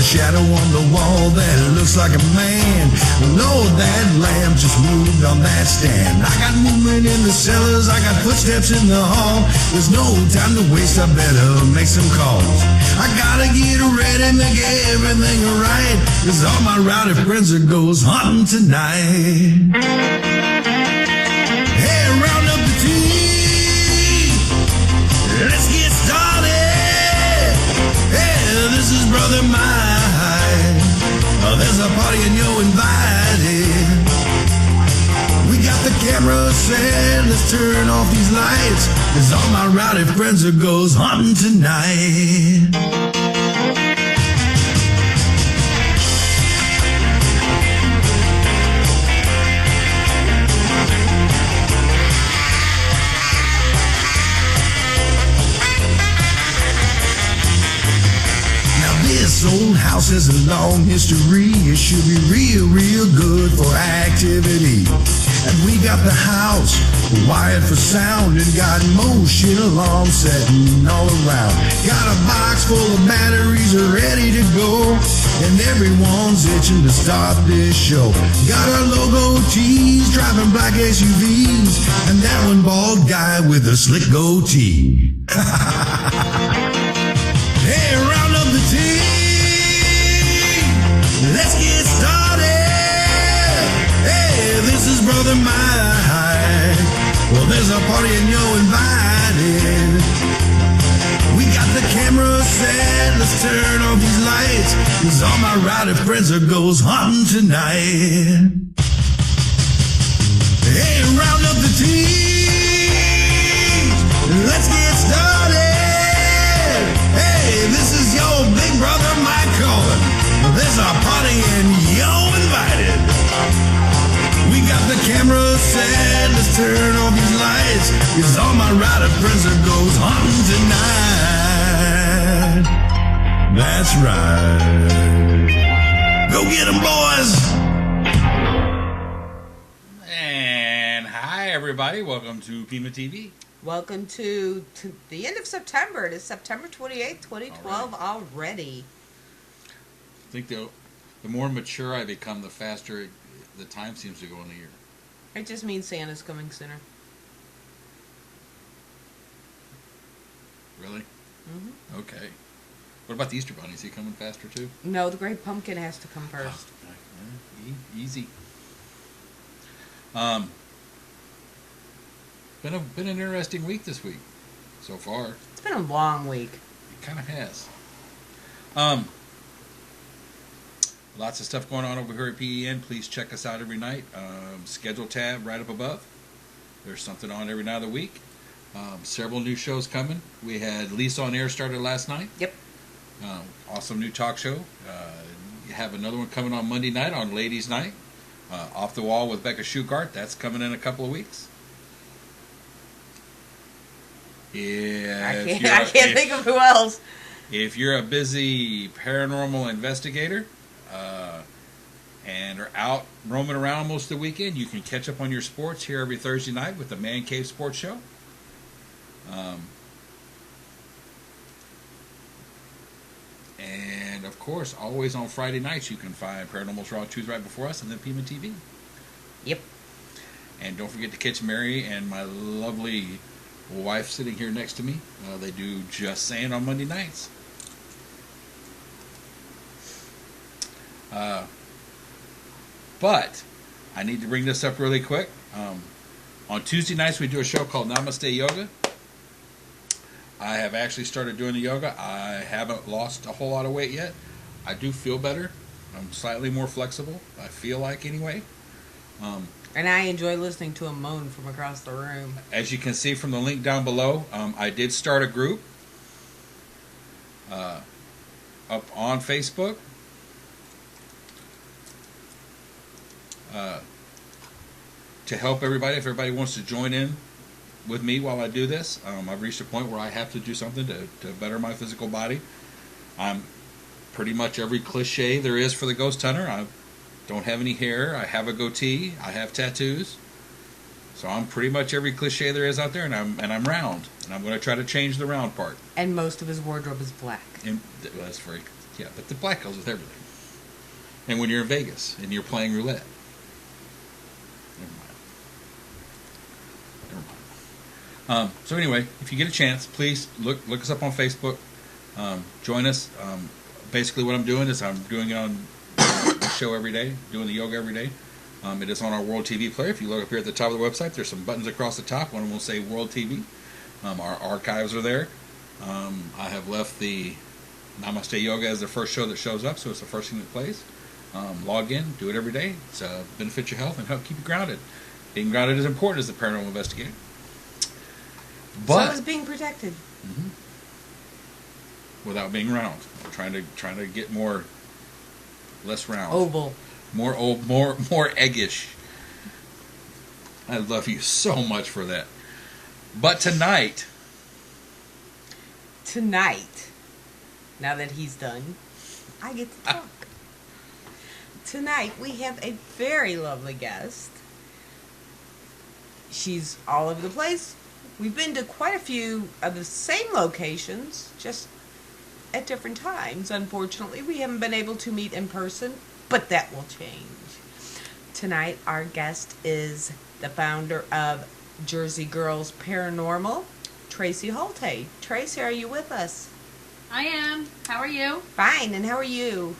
shadow on the wall that looks like a man. Lord, that lamb just moved on that stand. I got movement in the cellars, I got footsteps in the hall. There's no time to waste, I better make some calls. I gotta get ready, make everything right, 'cause all my rowdy friends are goes hunting tonight. Hey, round up the team, let's get started. Hey, this is Brother Mike. There's a party and you're invited. We got the camera set, let's turn off these lights, 'cause all my rowdy friends are goes hunting tonight. This old house has a long history. It should be real good for activity. And we got the house wired for sound and got motion alarms setting all around. Got a box full of batteries ready to go, and everyone's itching to start this show. Got our logo tees, driving black SUVs, and that one bald guy with a slick goatee. Hey, round up the team. Let's get started. Hey, this is Brother Mike. Well, there's a party and you're invited. We got the camera set, let's turn off these lights, 'cause all my rowdy friends are goes hunting tonight. Hey, round up the team. Let's get started. Hey, this is your big brother Mike calling. There's a party and you're invited. We got the camera set, let's turn off these lights, 'cause all my rowdy friends are goes hunting tonight. That's right. Go get 'em, boys. And hi everybody, welcome to Pema TV. Welcome to the end of September. It is September 28th, 2012 already. I think the more mature I become, the faster the time seems to go in the year. It just means Santa's coming sooner. Really? Mm-hmm. Okay. What about the Easter Bunny? Is he coming faster too? No, the Great Pumpkin has to come first. Oh, easy. Been an interesting week this week so far. It's been a long week. It kind of has. Lots of stuff going on over here at PEN. Please check us out every night. Schedule tab right up above. There's something on every night of the week. Several new shows coming. We had Lisa on Air started last night. Yep. Awesome new talk show. You have another one coming on Monday night on Ladies Night. Off the Wall with Becca Shugart. That's coming in a couple of weeks. Yeah, I can't think of who else. If you're a busy paranormal investigator and are out roaming around most of the weekend, you can catch up on your sports here every Thursday night with the Man Cave Sports Show. And of course, always on Friday nights you can find Paranormal's Raw Tuesday right before us and then Pema TV. Yep. And don't forget to catch Mary and my lovely wife sitting here next to me. They do Just Saying on Monday nights. But I need to bring this up really quick. On Tuesday nights we do a show called Namaste Yoga. I have actually started doing the yoga. I haven't lost a whole lot of weight yet. I do feel better. I'm slightly more flexible, I feel like anyway. And I enjoy listening to him moan from across the room. As you can see from the link down below, I did start a group up on Facebook. To help everybody, if everybody wants to join in with me while I do this. I've reached a point where I have to do something to better my physical body. I'm pretty much every cliche there is for the ghost hunter. I don't have any hair. I have a goatee. I have tattoos. So I'm pretty much every cliche there is out there, and I'm round. And I'm going to try to change the round part. And most of his wardrobe is black. And that's very Yeah, but the black goes with everything. And when you're in Vegas and you're playing roulette. Never mind. So anyway, if you get a chance, please look us up on Facebook. Join us. Basically what I'm doing is I'm doing it on the show every day, doing the yoga every day. It is on our World TV player. If you look up here at the top of the website, there's some buttons across the top. One of them will say World TV. Our archives are there. I have left the Namaste Yoga as the first show that shows up, so it's the first thing that plays. Log in, do it every day. It's benefit your health and help keep you grounded. Being grounded is important as a paranormal investigator. But so is being protected. Mm-hmm. Without being round, I'm trying to get less round, Oval, more eggish. I love you so much for that. But tonight, now that he's done, I get to talk. Tonight we have a very lovely guest. She's all over the place. We've been to quite a few of the same locations, just at different times. Unfortunately, we haven't been able to meet in person, but that will change. Tonight, our guest is the founder of Jersey Girls Paranormal, Tracy Hultay. Tracy, are you with us? I am. How are you? Fine, and how are you?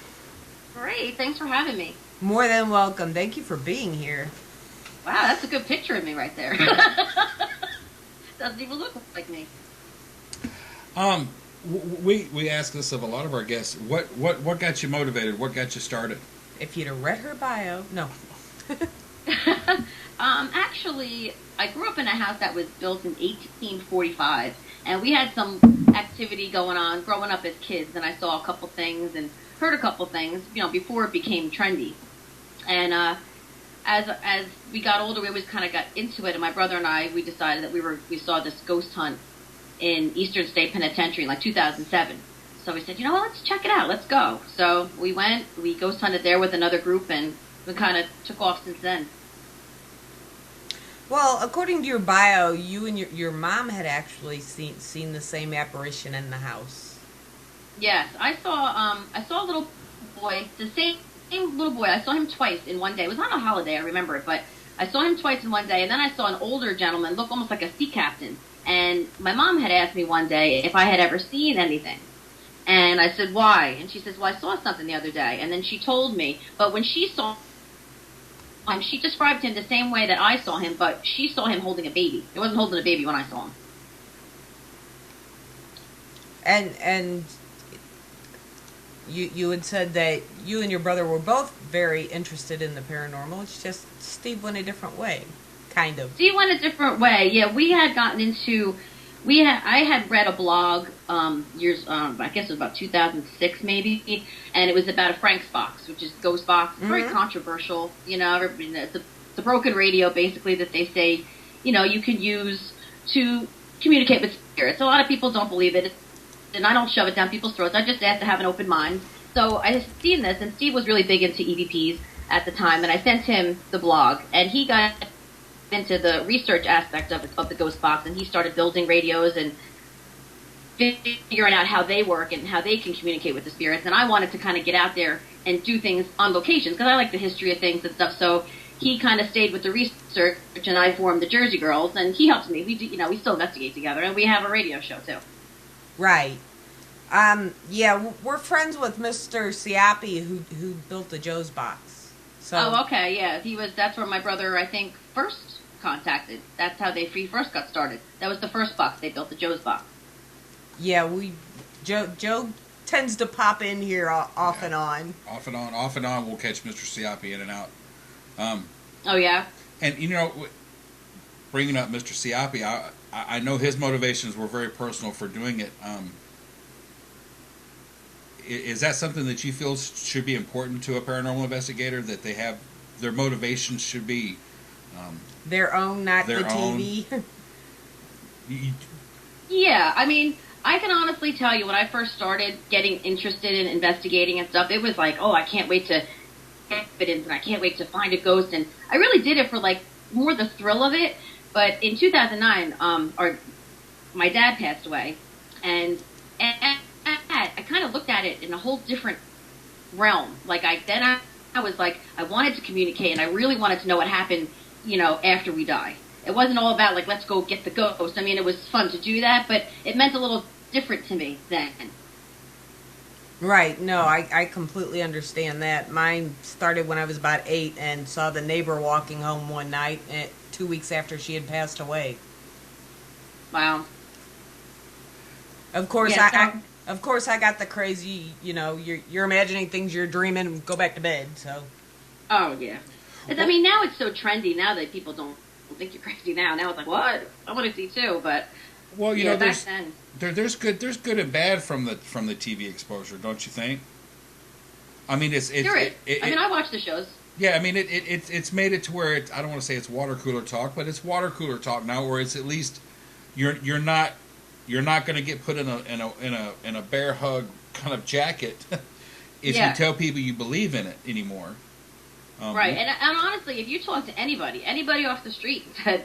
Great. Thanks for having me. More than welcome. Thank you for being here. Wow, that's a good picture of me right there. Doesn't even look like me. We ask this of a lot of our guests. What got you motivated? What got you started? If you'd have read her bio, no. Actually, I grew up in a house that was built in 1845, and we had some activity going on growing up as kids, and I saw a couple things and heard a couple things, before it became trendy. And as we got older, we always kind of got into it, and my brother and I, we decided that we saw this ghost hunt in Eastern State Penitentiary in 2007. So we said, let's check it out, let's go. So we went, we ghost hunted there with another group, and we kind of took off since then. Well, according to your bio, you and your mom had actually seen the same apparition in the house. Yes, I saw a little boy, the same little boy. I saw him twice in one day. It was on a holiday, I remember it, but I saw him twice in one day, and then I saw an older gentleman look almost like a sea captain. And my mom had asked me one day if I had ever seen anything. And I said, why? And she says, well, I saw something the other day. And then she told me, but when she saw him, she described him the same way that I saw him, but she saw him holding a baby. He wasn't holding a baby when I saw him. And you had said that you and your brother were both very interested in the paranormal. It's just Steve went a different way, kind of. Steve went a different way. Yeah, we had gotten into... I had read a blog years, I guess it was about 2006 maybe, and it was about a Frank's box, which is ghost box. It's very controversial, it's a broken radio basically that they say, you can use to communicate with spirits. A lot of people don't believe it, and I don't shove it down people's throats. I just ask to have an open mind. So I had seen this, and Steve was really big into EVPs at the time, and I sent him the blog, and he got into the research aspect of the ghost box, and he started building radios and figuring out how they work and how they can communicate with the spirits. And I wanted to kind of get out there and do things on locations because I like the history of things and stuff. So he kind of stayed with the research, and I formed the Jersey Girls, and he helps me. We still investigate together, and we have a radio show too. Right. Yeah, we're friends with Mr. Siapi who built the Joe's box. So. Oh, okay, yeah. That's where my brother, I think, first contacted. That's how they first got started. That was the first box they built, the Joe's box. Yeah, Joe tends to pop in here off and on. Off and on. We'll catch Mr. Siapi in and out. Oh yeah. And bringing up Mr. Siapi, I know his motivations were very personal for doing it. Is that something that you feel should be important to a paranormal investigator, that they have their motivations should be their own, not their the TV? Yeah, I mean, I can honestly tell you when I first started getting interested in investigating and stuff, it was like, oh, I can't wait to get evidence and I can't wait to find a ghost. And I really did it for like more the thrill of it. But in 2009, my dad passed away, and I kind of looked at it in a whole different realm. Like I was like, I wanted to communicate, and I really wanted to know what happened, after we die. It wasn't all about like, let's go get the ghost. I mean, it was fun to do that, but it meant a little different to me then. Right. No, I completely understand that. Mine started when I was about 8 and saw the neighbor walking home one night 2 weeks after she had passed away. Wow. Of course, Yeah, of course, I got the crazy. You're imagining things, you're dreaming. Go back to bed. So. Oh yeah. I mean, now it's so trendy. Now that people don't think you're crazy. Now it's like, what? I want to see too, but. Well, back then. there's good and bad from the TV exposure, don't you think? I mean, I watch the shows. Yeah, I mean, it's made it to where I don't want to say it's water cooler talk, but it's water cooler talk now, where it's at least you're not going to get put in a bear hug kind of jacket if you tell people you believe in it anymore. Right, and honestly, if you talk to anybody off the street that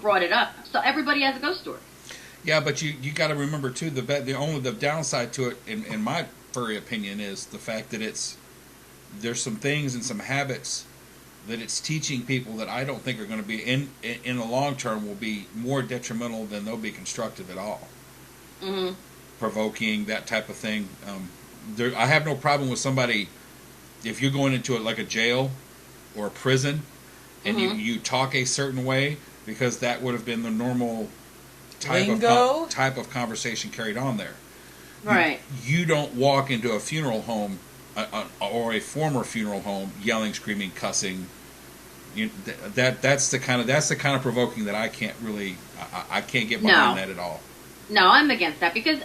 brought it up, so everybody has a ghost story. Yeah, but you got to remember too, the downside to it, in my furry opinion, is the fact that there's some things and some habits that it's teaching people that I don't think are going to be in the long term will be more detrimental than they'll be constructive at all. Mm-hmm. Provoking, that type of thing. I have no problem with somebody if you're going into it like a jail or a prison, and you talk a certain way, because that would have been the normal type of conversation carried on there. Right. You don't walk into a funeral home or a former funeral home yelling, screaming, cussing. That's the kind of provoking that I can't really I can't get behind that at all. No, I'm against that, because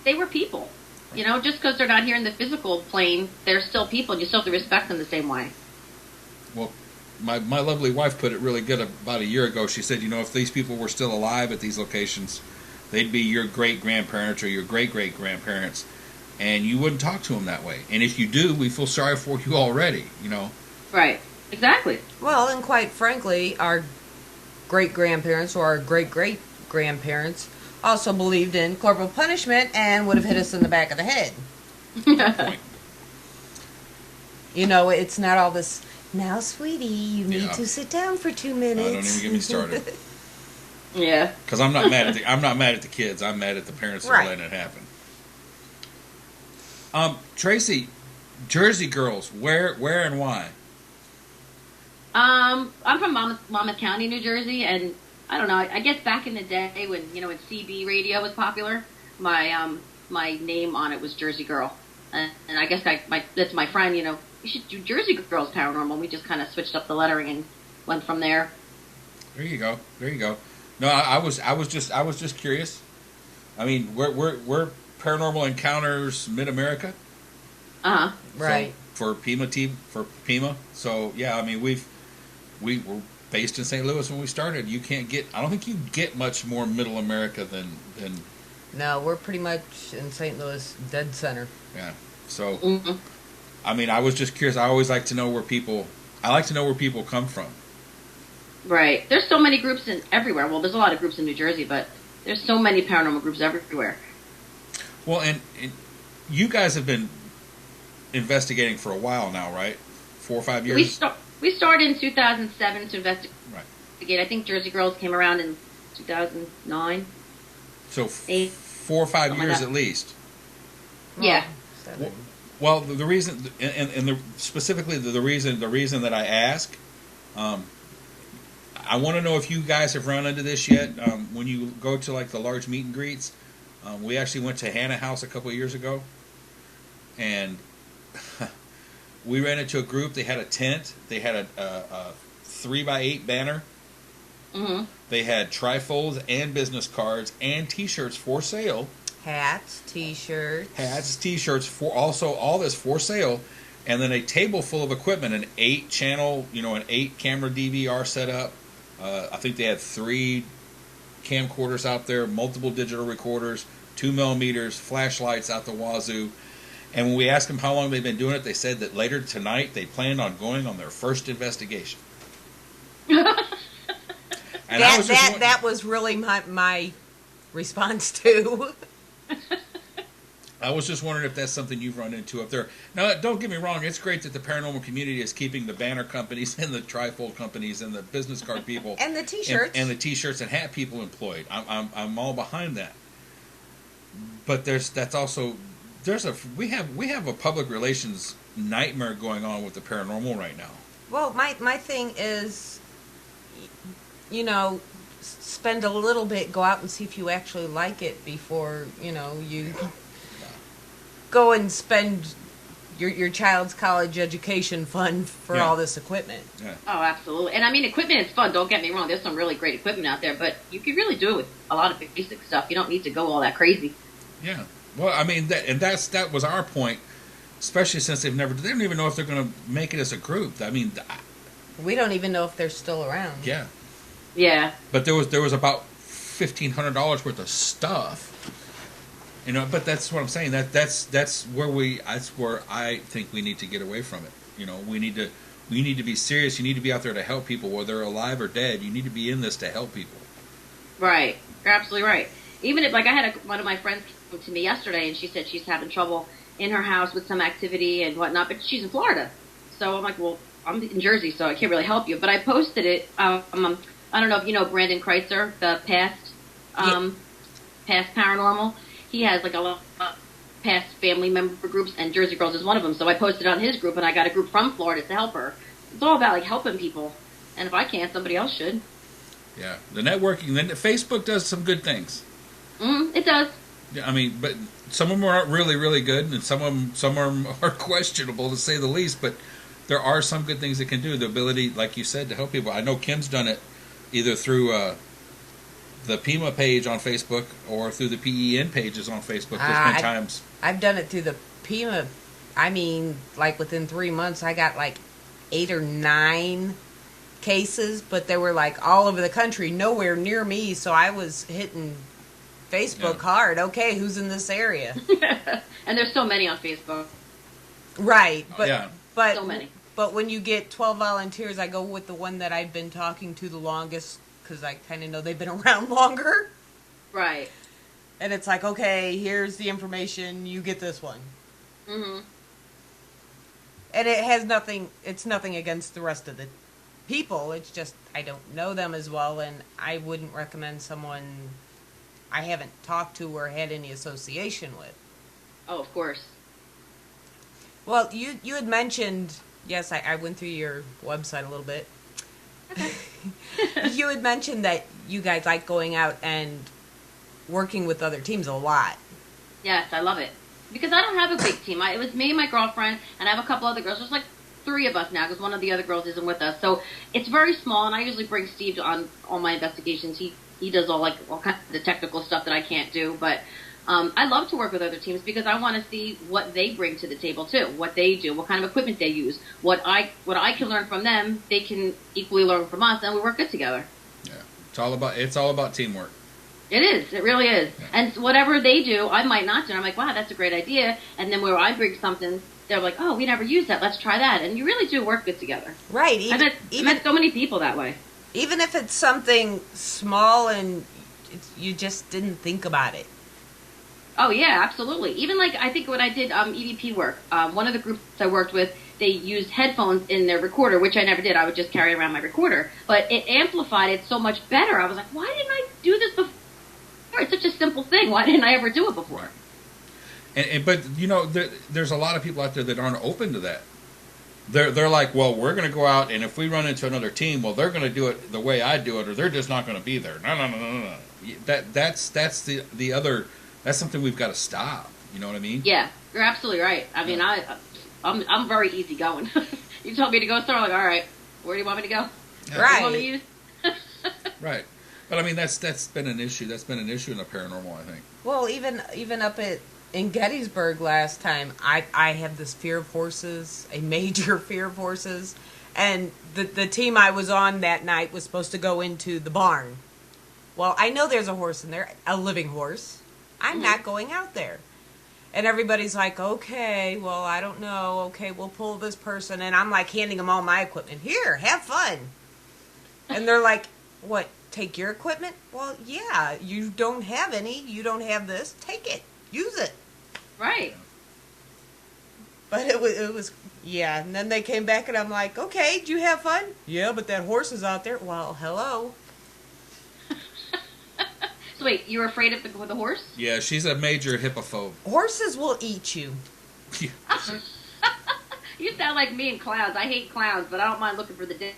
they were people. Just because they're not here in the physical plane, they're still people, and you still have to respect them the same way. Well, my lovely wife put it really good about a year ago. She said, if these people were still alive at these locations, they'd be your great-grandparents or your great-great-grandparents, and you wouldn't talk to them that way. And if you do, we feel sorry for you already, Right. Exactly. Well, and quite frankly, our great-grandparents or our great-great-grandparents also believed in corporal punishment and would have hit us in the back of the head. Point. It's not all this, now, sweetie, you need to sit down for 2 minutes. Don't even get me started. Yeah. Because I'm not mad at the kids. I'm mad at the parents for letting it happen. Tracy, Jersey girls, where and why? I'm from Monmouth County, New Jersey, and I don't know. I guess back in the day when when CB radio was popular, my name on it was Jersey Girl, and I guess that's my friend. You should do Jersey Girls Paranormal. We just kind of switched up the lettering and went from there. There you go. No, I was just curious. I mean, we're Paranormal Encounters Mid America. Right. So, for Pema. So yeah, I mean we were based in St. Louis when we started. I don't think you get much more Middle America than. No, we're pretty much in St. Louis, dead center. Yeah. So, I mean, I was just curious. I always like to know where people come from. Right. There's so many groups everywhere. Well, there's a lot of groups in New Jersey, but there's so many paranormal groups everywhere. Well, and you guys have been investigating for a while now, right? 4 or 5 years? We started in 2007 to investigate. Right. I think Jersey Girls came around in 2009. So 4 or 5 years at least. Yeah. Well, the reason, and specifically the reason that I ask, I want to know if you guys have run into this yet. When you go to like the large meet and greets, we actually went to Hannah House a couple of years ago, and we ran into a group. They had a tent. They had a 3x8 banner. Mm-hmm. They had trifolds and business cards and T-shirts for sale. Hats, T-shirts, for also all this for sale, and then a table full of equipment, an 8-channel, an 8-camera DVR setup. I think they had 3 camcorders out there, multiple digital recorders, 2 millimeters, flashlights out the wazoo. And when we asked them how long they've been doing it, they said that later tonight they planned on going on their first investigation. And that was really my response to. I was just wondering if that's something you've run into up there. Now, don't get me wrong. It's great that the paranormal community is keeping the banner companies and the trifold companies and the business card people And the T-shirts. and the T-shirts and hat people employed. I'm all behind that. But we have a public relations nightmare going on with the paranormal right now. Well, my thing is, spend a little bit, go out and see if you actually like it before, you go and spend your child's college education fund for all this equipment. Yeah. Oh, absolutely. And I mean, equipment is fun. Don't get me wrong. There's some really great equipment out there, but you can really do it with a lot of basic stuff. You don't need to go all that crazy. Yeah. Well, I mean, that was our point, especially since they don't even know if they're going to make it as a group. I mean, We don't even know if they're still around. yeah. Yeah. But there was about $1,500 worth of stuff. But that's what I'm saying. That's where I think we need to get away from it. We need to be serious. You need to be out there to help people, whether they're alive or dead. You need to be in this to help people. Right. You're absolutely right. Even if, like, I had one of my friends come to me yesterday, and she said she's having trouble in her house with some activity and whatnot, but she's in Florida. So I'm like, well, I'm in Jersey, so I can't really help you. But I posted it. I don't know if you know Brandon Kreitzer, the past paranormal. He has like a lot of past family member groups, and Jersey Girls is one of them. So I posted on his group, and I got a group from Florida to help her. It's all about like helping people, and if I can't, somebody else should. Yeah, the networking. Then Facebook does some good things. It does. Yeah, I mean, but some of them are really, really good, and some of them are questionable to say the least. But there are some good things it can do. The ability, like you said, to help people. I know Kim's done it either through the Pema page on Facebook or through the PEN pages on Facebook. There's been times. I've done it through the Pema. I mean, like within 3 months, I got like 8 or 9 cases, but they were like all over the country, nowhere near me. So I was hitting Facebook hard. Okay, who's in this area? And there's so many on Facebook. Right, but So many. But when you get 12 volunteers, I go with the one that I've been talking to the longest because I kind of know they've been around longer. Right. And it's like, okay, here's the information. You get this one. Mm-hmm. And it has nothing. It's nothing against the rest of the people. It's just I don't know them as well, and I wouldn't recommend someone I haven't talked to or had any association with. Oh, of course. Well, you had mentioned. Yes, I went through your website a little bit. Okay. You had mentioned that you guys like going out and working with other teams a lot. Yes, I love it. Because I don't have a big team. It was me and my girlfriend, and I have a couple other girls. There's like 3 of us now because one of the other girls isn't with us. So it's very small, and I usually bring Steve on all my investigations. He does all kinds of the technical stuff that I can't do. But I love to work with other teams because I want to see what they bring to the table too, what they do, what kind of equipment they use, what I can learn from them, they can equally learn from us, and we work good together. Yeah, it's all about teamwork. It is. It really is. Yeah. And whatever they do, I might not do. I'm like, wow, that's a great idea. And then where I bring something, they're like, oh, we never used that. Let's try that. And you really do work good together. Right. I met so many people that way. Even if it's something small and you just didn't think about it. Oh, yeah, absolutely. Even like, I think when I did EVP work, one of the groups I worked with, they used headphones in their recorder, which I never did. I would just carry around my recorder. But it amplified it so much better. I was like, why didn't I do this before? It's such a simple thing. Why didn't I ever do it before? But there's a lot of people out there that aren't open to that. They're like, well, we're going to go out, and if we run into another team, well, they're going to do it the way I do it, or they're just not going to be there. No. That's the other. That's something we've got to stop. You know what I mean? Yeah, you're absolutely right. I mean, I'm very easygoing. You told me to go somewhere, I'm like, all right, where do you want me to go? Yeah. Right. What do you want me to use? Right. But I mean, that's been an issue. That's been an issue in the paranormal, I think. Well, even up in Gettysburg last time, I have this fear of horses, a major fear of horses, and the team I was on that night was supposed to go into the barn. Well, I know there's a horse in there, a living horse. I'm not going out there. And everybody's like, okay, well, I don't know. Okay, we'll pull this person. And I'm like handing them all my equipment. Here, have fun. And they're like, what, take your equipment? Well, yeah, you don't have any. You don't have this. Take it. Use it. Right. But it was, yeah. And then they came back, and I'm like, okay, did you have fun? Yeah, but that horse is out there. Well, hello. So wait, you were afraid of the horse? Yeah, she's a major hippophobe. Horses will eat you. You sound like me and clowns. I hate clowns, but I don't mind looking for the dead.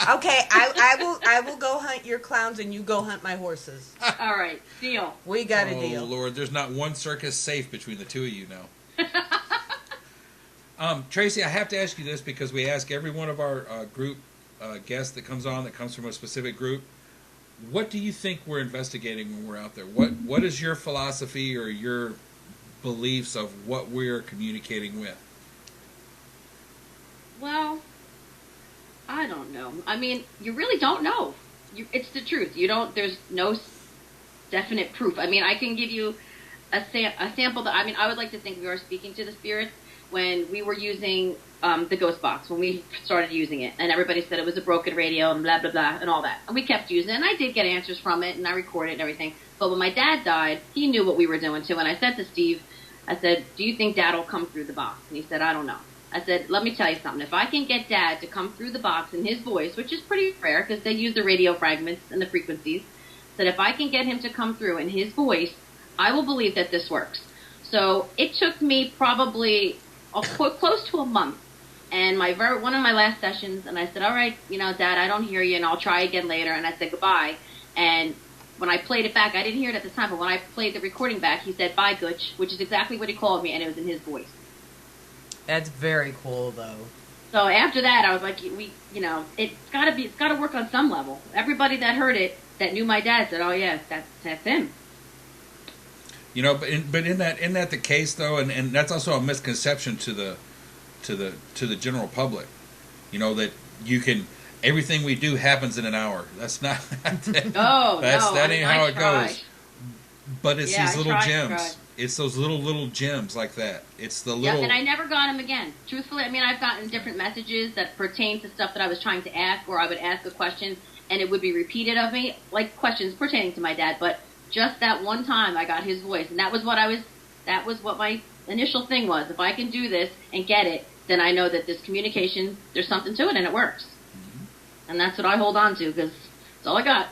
Okay, I will go hunt your clowns, and you go hunt my horses. All right, deal. We got a Oh, deal. Lord, there's not one circus safe between the two of you now. Tracy, I have to ask you this because we ask every one of our group guests that comes on that comes from a specific group. What do you think we're investigating when we're out there? What is your philosophy or your beliefs of what we're communicating with? Well, I don't know. I mean, you really don't know. It's the truth. You don't. There's no definite proof. I mean, I can give you a sample. That I mean, I would like to think we are speaking to the spirits when we were using the ghost box, when we started using it, and everybody said it was a broken radio and blah blah blah and all that, and we kept using it, and I did get answers from it, and I recorded and everything. But when my dad died, he knew what we were doing too, and I said to Steve, I said, "Do you think Dad will come through the box?" And he said, "I don't know." I said, "Let me tell you something. If I can get Dad to come through the box in his voice, which is pretty rare because they use the radio fragments and the frequencies, that if I can get him to come through in his voice, I will believe that this works." So it took me probably close to a month, and one of my last sessions, and I said, "All right, Dad, I don't hear you, and I'll try again later." And I said goodbye. And when I played it back, I didn't hear it at the time, but when I played the recording back, he said, "Bye, Gooch," which is exactly what he called me, and it was in his voice. That's very cool, though. So after that, I was like, it's got to work on some level. Everybody that heard it, that knew my dad, said, "Oh yes, that's him." But in that the case though, and that's also a misconception to the general public. That you can everything we do happens in an hour. That's not. That ain't how it goes. But it's these little gems. It's those little gems like that. It's the little. Yeah, and I never got them again. Truthfully, I mean, I've gotten different messages that pertain to stuff that I was trying to ask, or I would ask a question and it would be repeated of me, like questions pertaining to my dad. But just that one time, I got his voice, and that was what my initial thing was. If I can do this and get it, then I know that this communication, there's something to it, and it works. Mm-hmm. And that's what I hold on to because it's all I got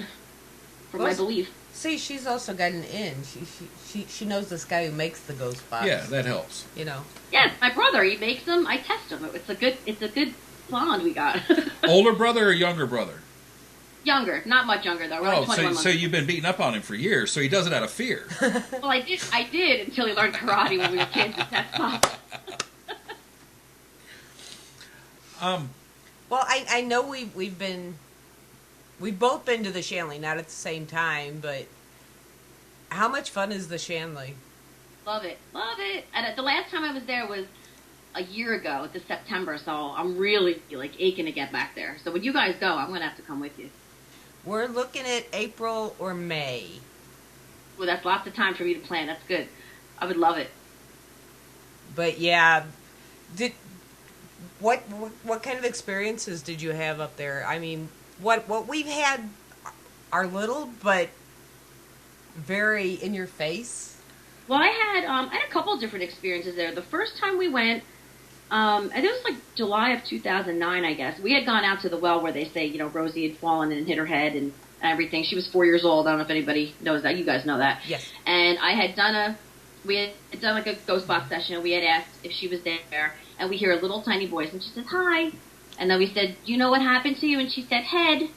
for my belief. See, she's also got an in. She knows this guy who makes the ghost box. Yeah, that helps. Yes, my brother, he makes them. I test them. It's a good bond we got. Older brother or younger brother? Younger, not much younger though. We're like 21 months. So you've been beating up on him for years. So he does it out of fear. Well, I did until he learned karate when we were kids at that time. Well, I know we've both been to the Shanley, not at the same time, but how much fun is the Shanley? Love it. And the last time I was there was a year ago, this September, so I'm really aching to get back there. So when you guys go, I'm going to have to come with you. We're looking at April or May. Well, that's lots of time for me to plan. That's good. I would love it. But yeah, what kind of experiences did you have up there? I mean, what we've had are little, but very in your face. Well, I had a couple of different experiences there. The first time we went, and it was like July of 2009, I guess. We had gone out to the well where they say, Rosie had fallen and hit her head and everything. She was 4 years old. I don't know if anybody knows that. You guys know that. Yes. And we had done like a ghost box session. We had asked if she was there, and we hear a little tiny voice, and she says, "Hi." And then we said, "Do you know what happened to you?" And she said, "Head."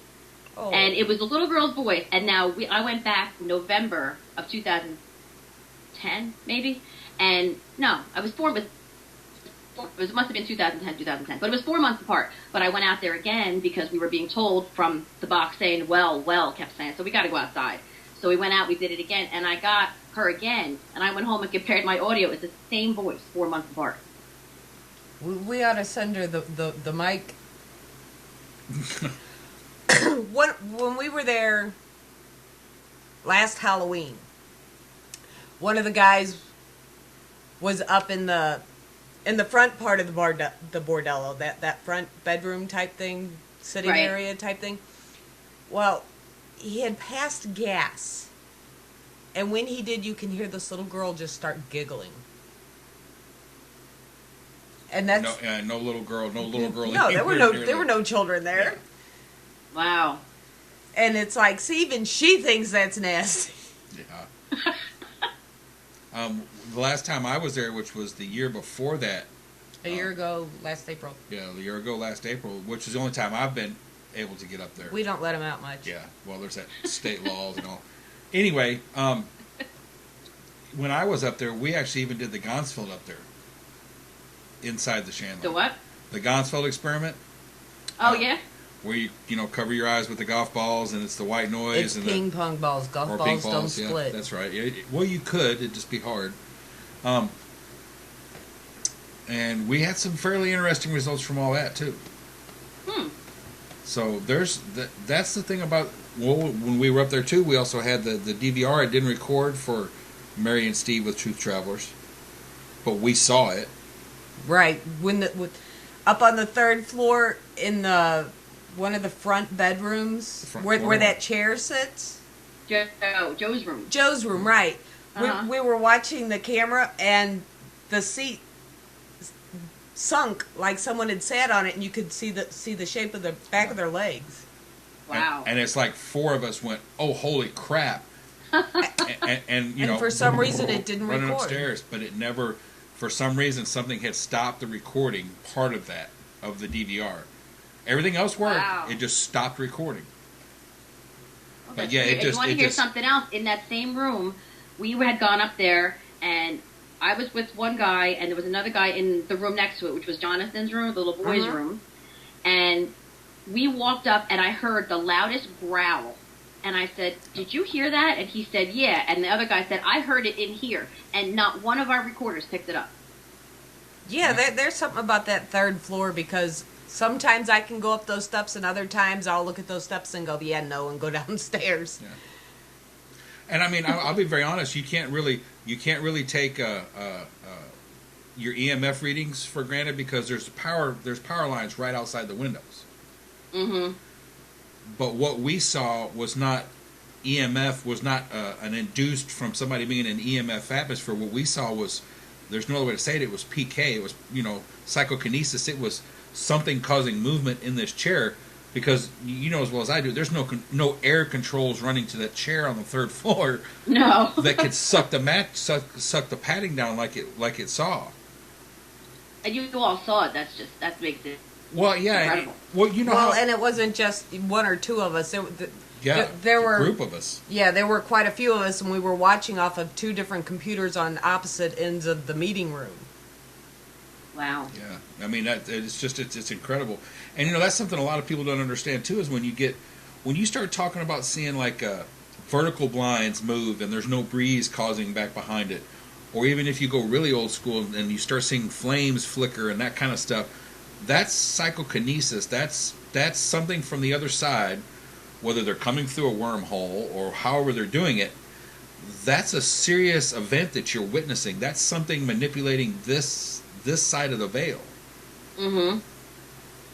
Oh. And it was a little girl's voice. And now I went back November of 2010, maybe. And no, I was 4 with. It must have been 2010, but it was 4 months apart. But I went out there again because we were being told from the box saying, well, kept saying, so we got to go outside. So we went out, we did it again, and I got her again. And I went home and compared my audio. It's the same voice, 4 months apart. We ought to send her the mic. When we were there last Halloween, one of the guys was up in the front part of the bordello, that front bedroom type thing, sitting area type thing. Well, he had passed gas And when he did, you can hear this little girl just start giggling. And that's no little girl. No, there were no children there. Yeah. Wow. And it's like, see, even she thinks that's nasty. Yeah. The last time I was there, which was the year before that. A year ago, last April. Yeah, the year ago, last April, which is the only time I've been able to get up there. We don't let them out much. Yeah, well, there's that state laws and all. Anyway, when I was up there, we actually even did the Gonsfeld up there, inside the Chandler. The what? The Gonsfeld experiment. Oh, yeah? Where you cover your eyes with the golf balls and it's the white noise. It's and ping pong balls. Golf balls don't split. Yeah, that's right. Yeah, well, you could. It'd just be hard. And we had some fairly interesting results from all that, too. So that's the thing about, when we were up there, too, we also had the DVR. It didn't record for Mary and Steve with Truth Travelers, but we saw it. Right. Up on the third floor in one of the front bedrooms, where that chair sits. Joe's room. Joe's room, right. Uh-huh. We were watching the camera, and the seat sunk like someone had sat on it, and you could see the shape of the back of their legs. Wow. And it's like four of us went, oh, holy crap. and for some reason it didn't running record. upstairs, but it never, for some reason, something had stopped the recording part of that, of the DVR. Everything else worked. Wow. It just stopped recording. Oh, But yeah, if you want to hear something else, in that same room, we had gone up there, and I was with one guy, and there was another guy in the room next to it, which was Jonathan's room, the little boy's room. And we walked up, and I heard the loudest growl. And I said, did you hear that? And he said, yeah. And the other guy said, I heard it in here. And not one of our recorders picked it up. Yeah, there's something about that third floor, because sometimes I can go up those steps, and other times I'll look at those steps and go, yeah, no, and go downstairs. Yeah. And I mean, I'll be very honest. You can't really take your EMF readings for granted, because there's power lines right outside the windows. Mm-hmm. But what we saw was not EMF, was not an induced from somebody being in an EMF atmosphere. What we saw was, there's no other way to say it. It was PK. It was psychokinesis. It was something causing movement in this chair. Because you know as well as I do, there's no air controls running to that chair on the third floor. No. That could suck the padding down like it saw. And you all saw it. That makes it. Well, yeah. Incredible. How, and it wasn't just one or two of us. There were a group of us. Yeah, there were quite a few of us, and we were watching off of two different computers on opposite ends of the meeting room. Wow. Yeah, I mean it's incredible, and that's something a lot of people don't understand too. Is when you start talking about seeing like vertical blinds move and there's no breeze causing back behind it, or even if you go really old school and you start seeing flames flicker and that kind of stuff, that's psychokinesis. That's something from the other side, whether they're coming through a wormhole or however they're doing it. That's a serious event that you're witnessing. That's something manipulating this side of the veil. Mm-hmm.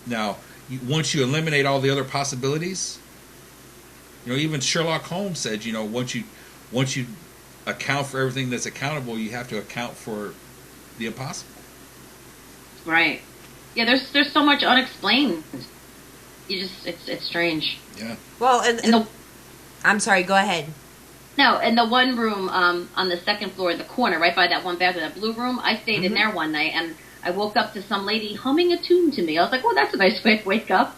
Now, once you eliminate all the other possibilities, even Sherlock Holmes said, once you account for everything that's accountable, you have to account for the impossible. Right. Yeah, there's so much unexplained. It's strange. Yeah. Well, and I'm sorry, go ahead. No, in the one room on the second floor in the corner, right by that one bathroom, that blue room, I stayed in there one night, and I woke up to some lady humming a tune to me. I was like, well, that's a nice way to wake up.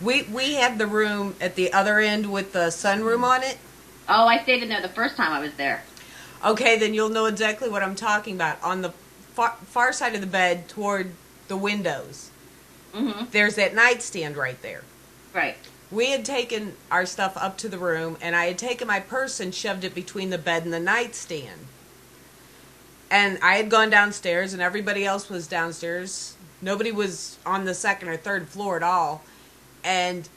We had the room at the other end with the sunroom on it. Oh, I stayed in there the first time I was there. Okay, then you'll know exactly what I'm talking about. On the far side of the bed toward the windows, there's that nightstand right there. Right. We had taken our stuff up to the room, and I had taken my purse and shoved it between the bed and the nightstand. And I had gone downstairs, and everybody else was downstairs. Nobody was on the second or third floor at all. And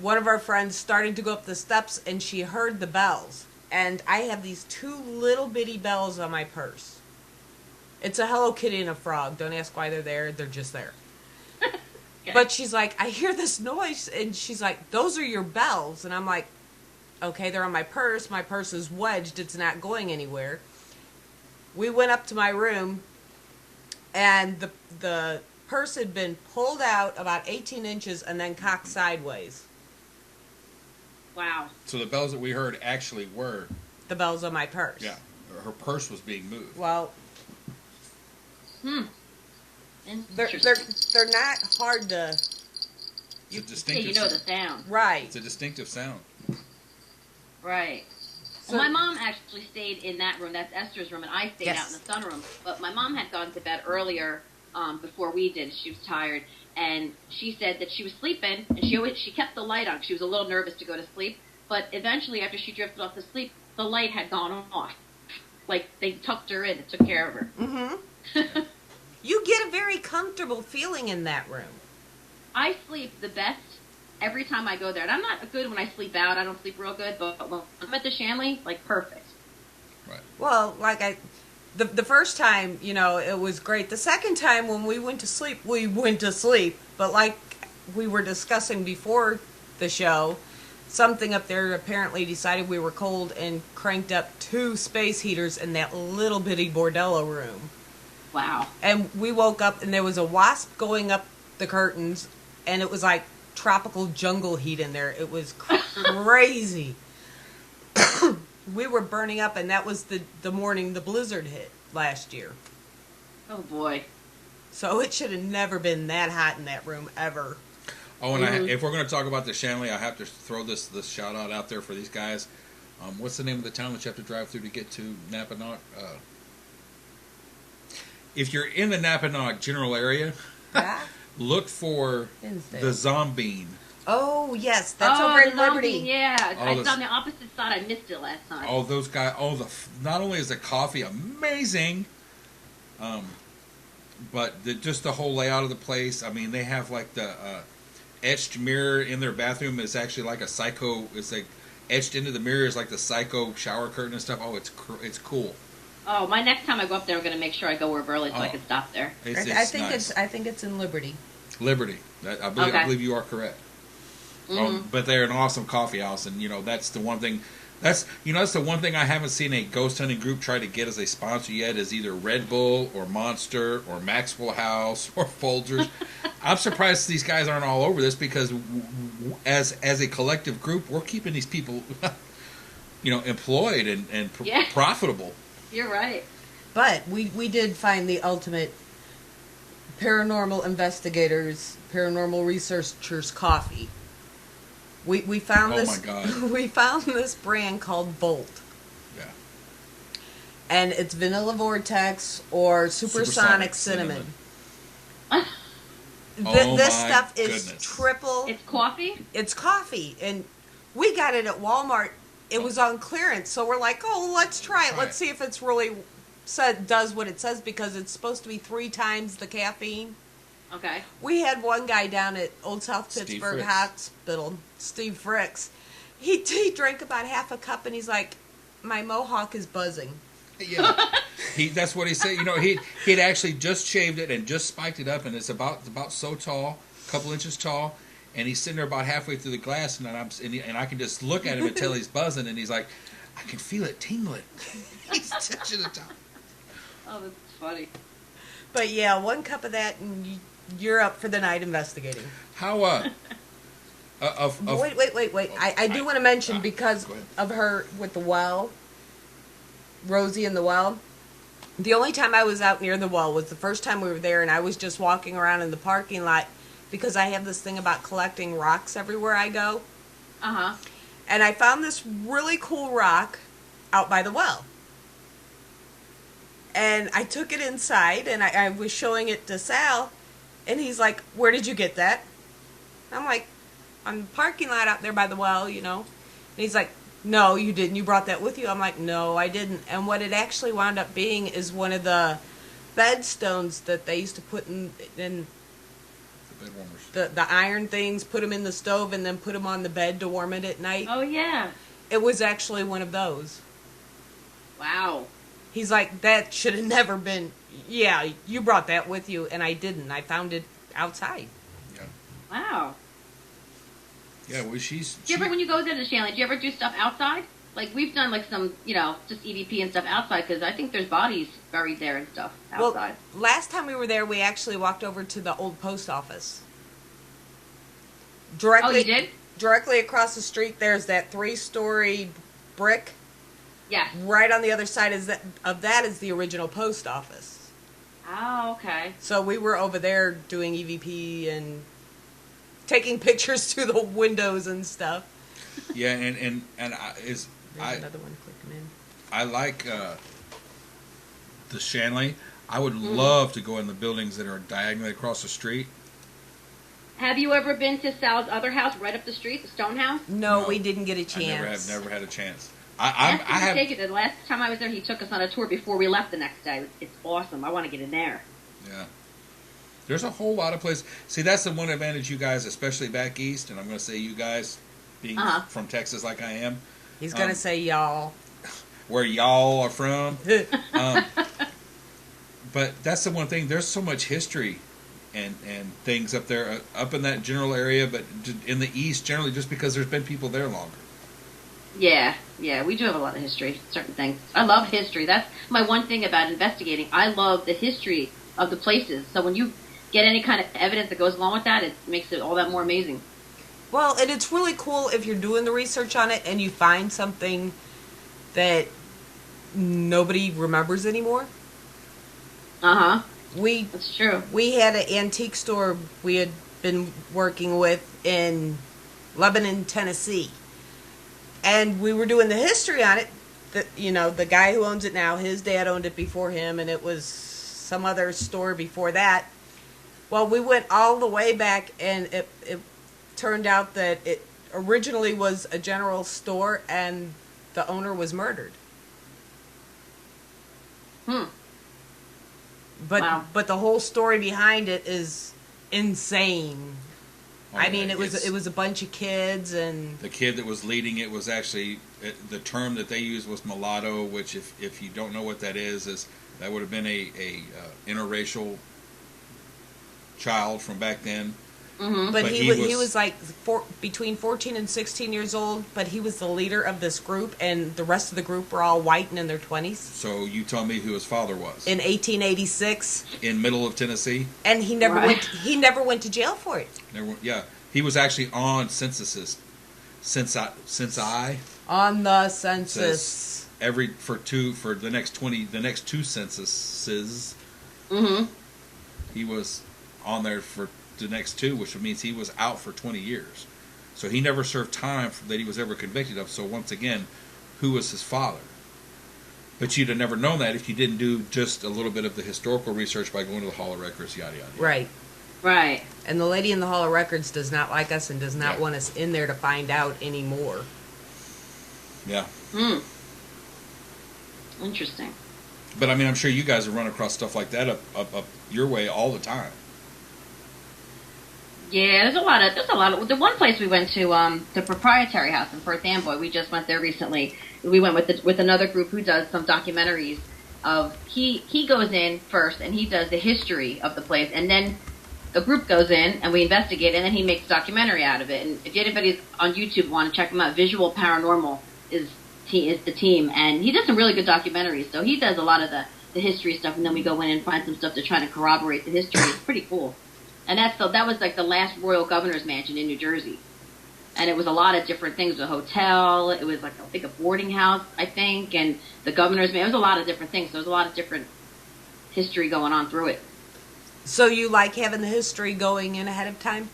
one of our friends started to go up the steps, and she heard the bells. And I have these two little bitty bells on my purse. It's a Hello Kitty and a frog. Don't ask why they're there. They're just there. Okay. But she's like, I hear this noise, and she's like, those are your bells. And I'm like, Okay, they're on my purse. My purse is wedged. It's not going anywhere. We went up to my room, and the purse had been pulled out about 18 inches and then cocked sideways. Wow. So the bells that we heard actually were, The bells on my purse. yeah, her purse was being moved. Well, they're Interesting. not hard to. It's a Yeah, distinctive you know the sound. sound. Right. It's a distinctive sound. Right. So- Well, my mom actually stayed in that room. That's Esther's room, and I stayed Yes. out in the sunroom. But my mom had gone to bed earlier before we did. She was tired, and she said that she was sleeping, and she kept the light on. She was a little nervous to go to sleep, but eventually, after she drifted off to sleep, the light had gone off. Like they tucked her in and took care of her. Mm-hmm. You get a very comfortable feeling in that room. I sleep the best every time I go there, and I'm not good when I sleep out. I don't sleep real good, but when I'm at the Shanley, like perfect. Right. Well, like the first time, it was great. The second time when we went to sleep, But like we were discussing before the show, something up there apparently decided we were cold and cranked up 2 space heaters in that little bitty bordello room. Wow. And we woke up and there was a wasp going up the curtains, and it was like tropical jungle heat in there. It was crazy. We were burning up, and that was the morning the blizzard hit last year. Oh boy. So it should have never been that hot in that room ever. Oh, and if we're going to talk about the Shanley, I have to throw this shout out there for these guys. What's the name of the town that you have to drive through to get to Napanock? If you're in the Napanock general area, Yeah? look for Dinsdale. the Zombine. Oh, yes. That's oh, over in the Liberty. zombie, yeah. Oh, It's on the opposite side. I missed it last time. Oh, those guys! Oh, not only is the coffee amazing, but just the whole layout of the place. I mean, they have like the etched mirror in their bathroom is actually like a psycho. It's like etched into the mirror is like the psycho shower curtain and stuff. Oh, it's cool. Oh, my next time I go up there, I'm going to make sure I go early so I Oh. can stop there. It's I think nice. it's in Liberty. Liberty. I believe Okay. you are correct. Mhm. But they're an awesome coffee house, and that's the one thing. That's the one thing I haven't seen a ghost hunting group try to get as a sponsor yet is either Red Bull or Monster or Maxwell House or Folgers. I'm surprised these guys aren't all over this because as a collective group, we're keeping these people, employed and Yeah. profitable. You're right. But we did find the ultimate paranormal investigators, paranormal researchers coffee. We found Oh this. my God. We found this brand called Bolt, Yeah. and it's vanilla vortex or supersonic cinnamon. Oh This my stuff is goodness. triple. It's coffee? It's coffee, and we got it at Walmart. It was on clearance, so we're like, "Oh, let's try it. Try Let's it. see if it's really does what it says because it's supposed to be 3 times the caffeine." Okay. We had one guy down at Old South Steve Pittsburgh Fricks. Hospital, Steve Fricks. He drank about half a cup, and he's like, "My mohawk is buzzing." Yeah, that's what he said. He'd actually just shaved it and just spiked it up, and it's about so tall, a couple inches tall, and he's sitting there about halfway through the glass, and I can just look at him and tell he's buzzing, and he's like, I can feel it tingling. He's touching the top. Oh, that's funny. But yeah, 1 cup of that, and you're up for the night investigating. How Wait. I do want to mention because go ahead. of her with the well, Rosie and the well. The only time I was out near the well was the first time we were there, and I was just walking around in the parking lot because I have this thing about collecting rocks everywhere I go. Uh-huh. And I found this really cool rock out by the well. And I took it inside, and I was showing it to Sal, and he's like, "Where did you get that?" I'm like, "On the parking lot out there by the well, And he's like, "No, you didn't. You brought that with you." I'm like, "No, I didn't." And what it actually wound up being is one of the bed stones that they used to put in The bed warmers. the iron things, put them in the stove, and then put them on the bed to warm it at night. Oh, yeah. It was actually one of those. Wow. He's like, "That should have never been." Yeah, you brought that with you, and I didn't. I found it outside. Yeah. Wow. Yeah, well, she's. Do you ever, when you go there to Shanley, do you ever do stuff outside? Like, we've done, like, some, just EVP and stuff outside, because I think there's bodies buried there and stuff outside. Well, last time we were there, we actually walked over to the old post office. Directly, oh, you did? Directly across the street, there's that 3-story brick. Yes. Right on the other side of that is the original post office. Oh, okay. So we were over there doing EVP and taking pictures through the windows and stuff. Yeah, and There's another one. Click them in. I like the Shanley. I would love to go in the buildings that are diagonally across the street. Have you ever been to Sal's other house right up the street, the stone house? No, we didn't get a chance. Never had a chance. I have to take it. The last time I was there, he took us on a tour before we left the next day. It's awesome. I want to get in there. Yeah. There's a whole lot of places. See, that's the one advantage you guys, especially back east, and I'm going to say you guys, being from Texas like I am. He's going to say y'all. Where y'all are from. But that's the one thing. There's so much history and things up there, up in that general area, but in the east, generally, just because there's been people there longer. Yeah, we do have a lot of history, certain things. I love history. That's my one thing about investigating. I love the history of the places. So when you get any kind of evidence that goes along with that, it makes it all that more amazing. Well, and it's really cool if you're doing the research on it and you find something that nobody remembers anymore. That's true. We had an antique store we had been working with in Lebanon, Tennessee. And we were doing the history on it. The guy who owns it now, his dad owned it before him, and it was some other store before that. Well, we went all the way back, and it turned out that it originally was a general store, and the owner was murdered. But the whole story behind it is insane. I mean, it was a bunch of kids, and the kid that was leading it was actually, the term that they used was mulatto, which if you don't know what that is that would have been a interracial child from back then. But he was like between 14 and 16 years old, but he was the leader of this group, and the rest of the group were all white and in their 20s. So you tell me who his father was. In 1886. In middle of Tennessee. And he never went to jail for it. Yeah, he was actually on censuses. On the census. For the next 2 censuses. He was on there for the next 2, which means he was out for 20 years. So he never served time that he was ever convicted of. So once again, who was his father? But you'd have never known that if you didn't do just a little bit of the historical research by going to the Hall of Records, yada, yada. Right. And the lady in the Hall of Records does not like us and does not want us in there to find out anymore. Yeah. Interesting. But I mean, I'm sure you guys have run across stuff like that up your way all the time. Yeah, there's a lot of. The one place we went to, the Proprietary House in Perth Amboy, we just went there recently. We went with another group who does some documentaries. He goes in first and he does the history of the place, and then the group goes in and we investigate, and then he makes a documentary out of it. And if anybody's on YouTube want to check him out, Visual Paranormal is the team, and he does some really good documentaries. So he does a lot of the history stuff, and then we go in and find some stuff to try to corroborate the history. It's pretty cool. And that was like the last royal governor's mansion in New Jersey. And it was a lot of different things. A hotel, it was like, I think, a boarding house, and the governor's mansion. It was a lot of different things. So there was a lot of different history going on through it. So you like having the history going in ahead of time?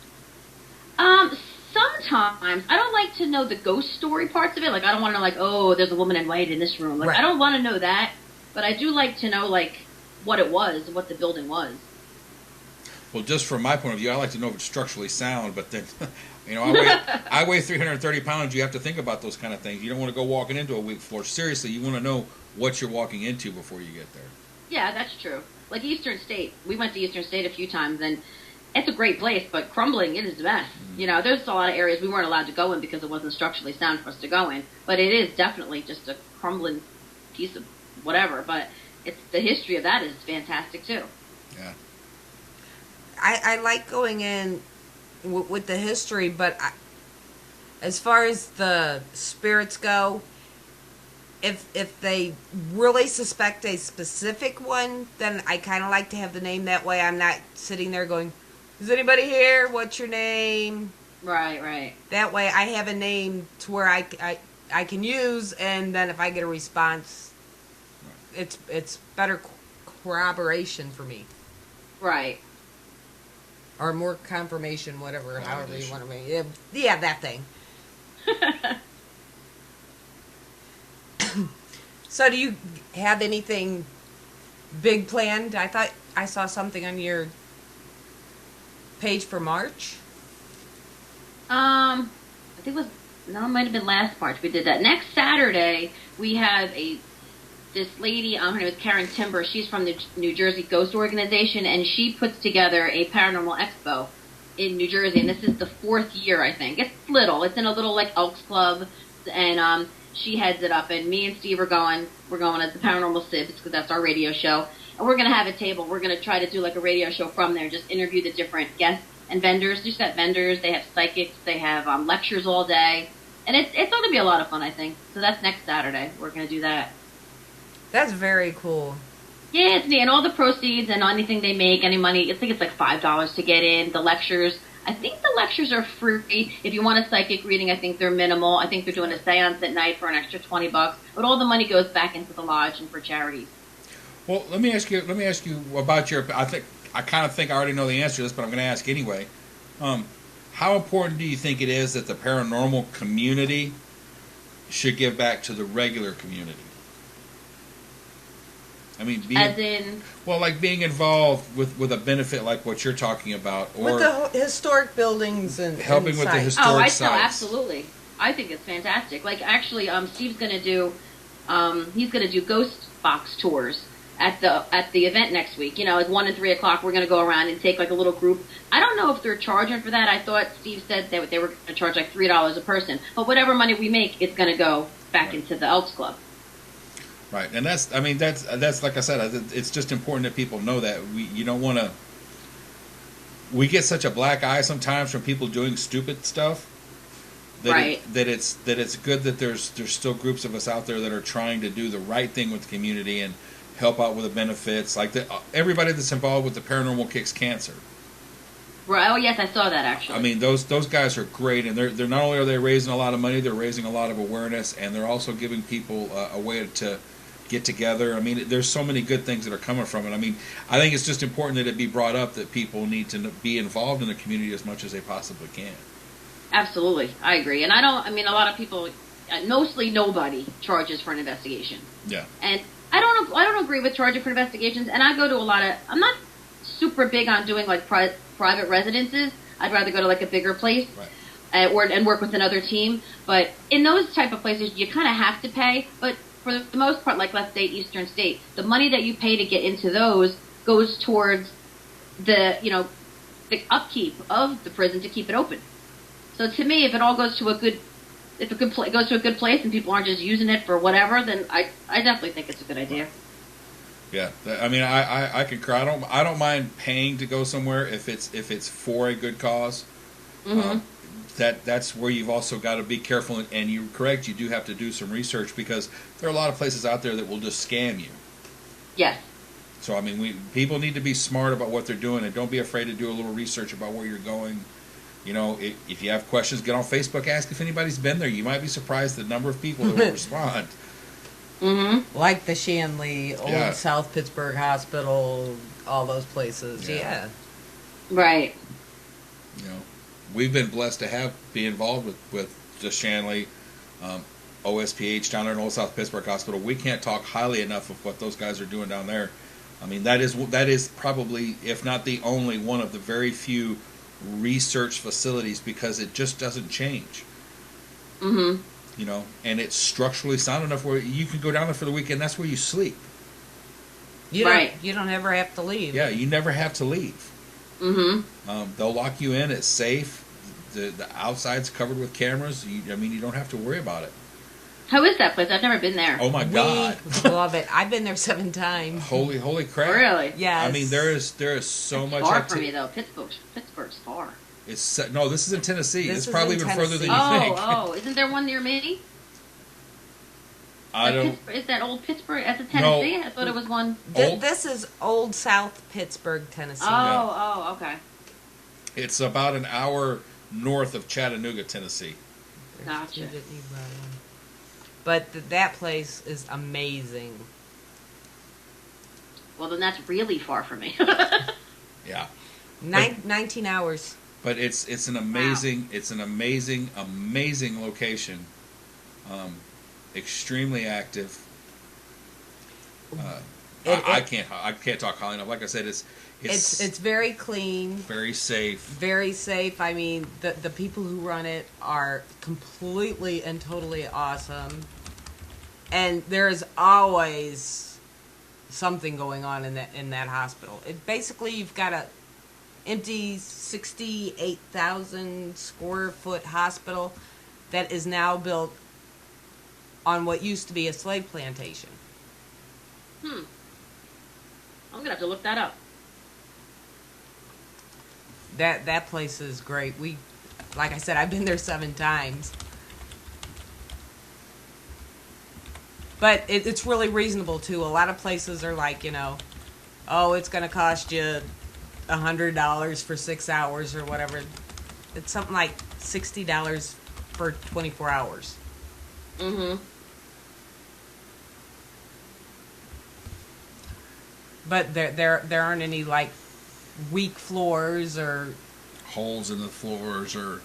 Sometimes. I don't like to know the ghost story parts of it. Like, I don't want to know, like, oh, there's a woman in white in this room. Like, I don't want to know that. But I do like to know, like, what it was, what the building was. Well, just from my point of view, I like to know if it's structurally sound, but then, I weigh 330 pounds. You have to think about those kind of things. You don't want to go walking into a weak floor. Seriously, you want to know what you're walking into before you get there. Yeah, that's true. Like Eastern State. We went to Eastern State a few times, and it's a great place, but crumbling, it is a mess. There's a lot of areas we weren't allowed to go in because it wasn't structurally sound for us to go in. But it is definitely just a crumbling piece of whatever. But the history of that is fantastic, too. Yeah. I like going in with the history, but As far as the spirits go, if they really suspect a specific one, then I kind of like to have the name. That way I'm not sitting there going, is anybody here? What's your name? Right. That way I have a name to where I can use, and then if I get a response, it's better corroboration for me. Right. Or more confirmation, whatever, however you want to make it. Yeah, that thing. So do you have anything big planned? I thought I saw something on your page for March. I think it might have been last March we did that. Next Saturday, we have this lady, her name is Karen Timber. She's from the New Jersey Ghost Organization, and she puts together a paranormal expo in New Jersey, and this is the 4th year, I think. It's little. It's in a little, like, Elks Club, and she heads it up, and me and Steve are going. We're going as the Paranormal Sibs, because that's our radio show, and we're going to have a table. We're going to try to do, like, a radio show from there, just interview the different guests and vendors. Just got vendors. They have psychics. They have lectures all day, and it's going to be a lot of fun, I think. So that's next Saturday. We're going to do that. That's very cool. Yeah, it's neat. And all the proceeds and anything they make, any money, I think it's like $5 to get in. The lectures, I think the lectures are free. If you want a psychic reading, I think they're minimal. I think they're doing a seance at night for an extra $20. But all the money goes back into the lodge and for charities. Well, let me ask you about your. I kind of think I already know the answer to this, but I'm going to ask anyway. How important do you think it is that the paranormal community should give back to the regular community? I mean, being involved with a benefit like what you're talking about, or with the historic buildings and helping with the historic sites. Oh, absolutely. I think it's fantastic. Like, actually, Steve's going to do, he's going to do ghost box tours at the event next week. You know, at 1 and 3 o'clock, we're going to go around and take like a little group. I don't know if they're charging for that. I thought Steve said they were going to charge like $3 a person. But whatever money we make, it's going to go back into the Elks Club. Right, and that's like I said, it's just important that people know that you don't want to. We get such a black eye sometimes from people doing stupid stuff. That it's good that there's still groups of us out there that are trying to do the right thing with the community and help out with the benefits. Like everybody that's involved with the Paranormal Kicks Cancer. Right. Oh yes, I saw that actually. I mean, those guys are great, and they're not only are they raising a lot of money, they're raising a lot of awareness, and they're also giving people a way to get together. I mean, there's so many good things that are coming from it. I mean, I think it's just important that it be brought up that people need to be involved in the community as much as they possibly can. Absolutely, I agree. And I mean, a lot of people, mostly nobody charges for an investigation. Yeah. And I don't agree with charging for investigations. And I go to a lot of. I'm not super big on doing like private residences. I'd rather go to like a bigger place. Right. And work with another team. But in those type of places, you kind of have to pay. But for the most part, like let's say Eastern State, the money that you pay to get into those goes towards the upkeep of the prison to keep it open. So to me, if it all goes to goes to a good place and people aren't just using it for whatever, then I definitely think it's a good idea. Yeah, I mean, I concur. I don't mind paying to go somewhere if it's for a good cause. Mm-hmm. That's where you've also got to be careful, and you're correct. You do have to do some research because there are a lot of places out there that will just scam you. Yes. So I mean, people need to be smart about what they're doing, and don't be afraid to do a little research about where you're going. You know, if you have questions, get on Facebook, ask if anybody's been there. You might be surprised the number of people that will respond. Mm-hmm. Like the Shanley, Old South Pittsburgh Hospital, all those places. Yeah. Right. You know, we've been blessed to be involved with the Shanley, OSPH down there in Old South Pittsburgh Hospital. We can't talk highly enough of what those guys are doing down there. I mean, that is probably, if not the only, one of the very few research facilities because it just doesn't change. Mm-hmm. You know, and it's structurally sound enough where you can go down there for the weekend. That's where you sleep. You don't ever have to leave. Yeah, you never have to leave. Mm-hmm. They'll lock you in. It's safe. The outside's covered with cameras. You don't have to worry about it. How is that place? I've never been there. Oh my God! We love it. I've been there 7 times. Holy crap! Really? Yes. I mean, there is so much. Far from me though. Pittsburgh's far. No, this is in Tennessee. This It's is probably in even further than you Tennessee. think. Isn't there one near me? I don't. Is that old Pittsburgh? That's a Tennessee? I thought it was one. Old- This is Old South Pittsburgh, Tennessee. Okay. It's about an hour north of Chattanooga, Tennessee. Gotcha. You didn't need that one. But that place is amazing. Well, then that's really far from me. Yeah. 19 hours. But it's an amazing amazing location. Extremely active. I can't talk highly enough. Like I said, It's very clean, very safe. very safe. I mean, the people who run it are completely and totally awesome, and there is always something going on in that hospital. Basically, you've got a empty 68,000 square foot hospital that is now built on what used to be a slave plantation. I'm gonna have to look that up. That place is great. Like I said, I've been there 7 times. But it's really reasonable too. A lot of places are like, it's going to cost you $100 for 6 hours or whatever. It's something like $60 for 24 hours. Mm-hmm. But there aren't any like weak floors or Holes in the floors or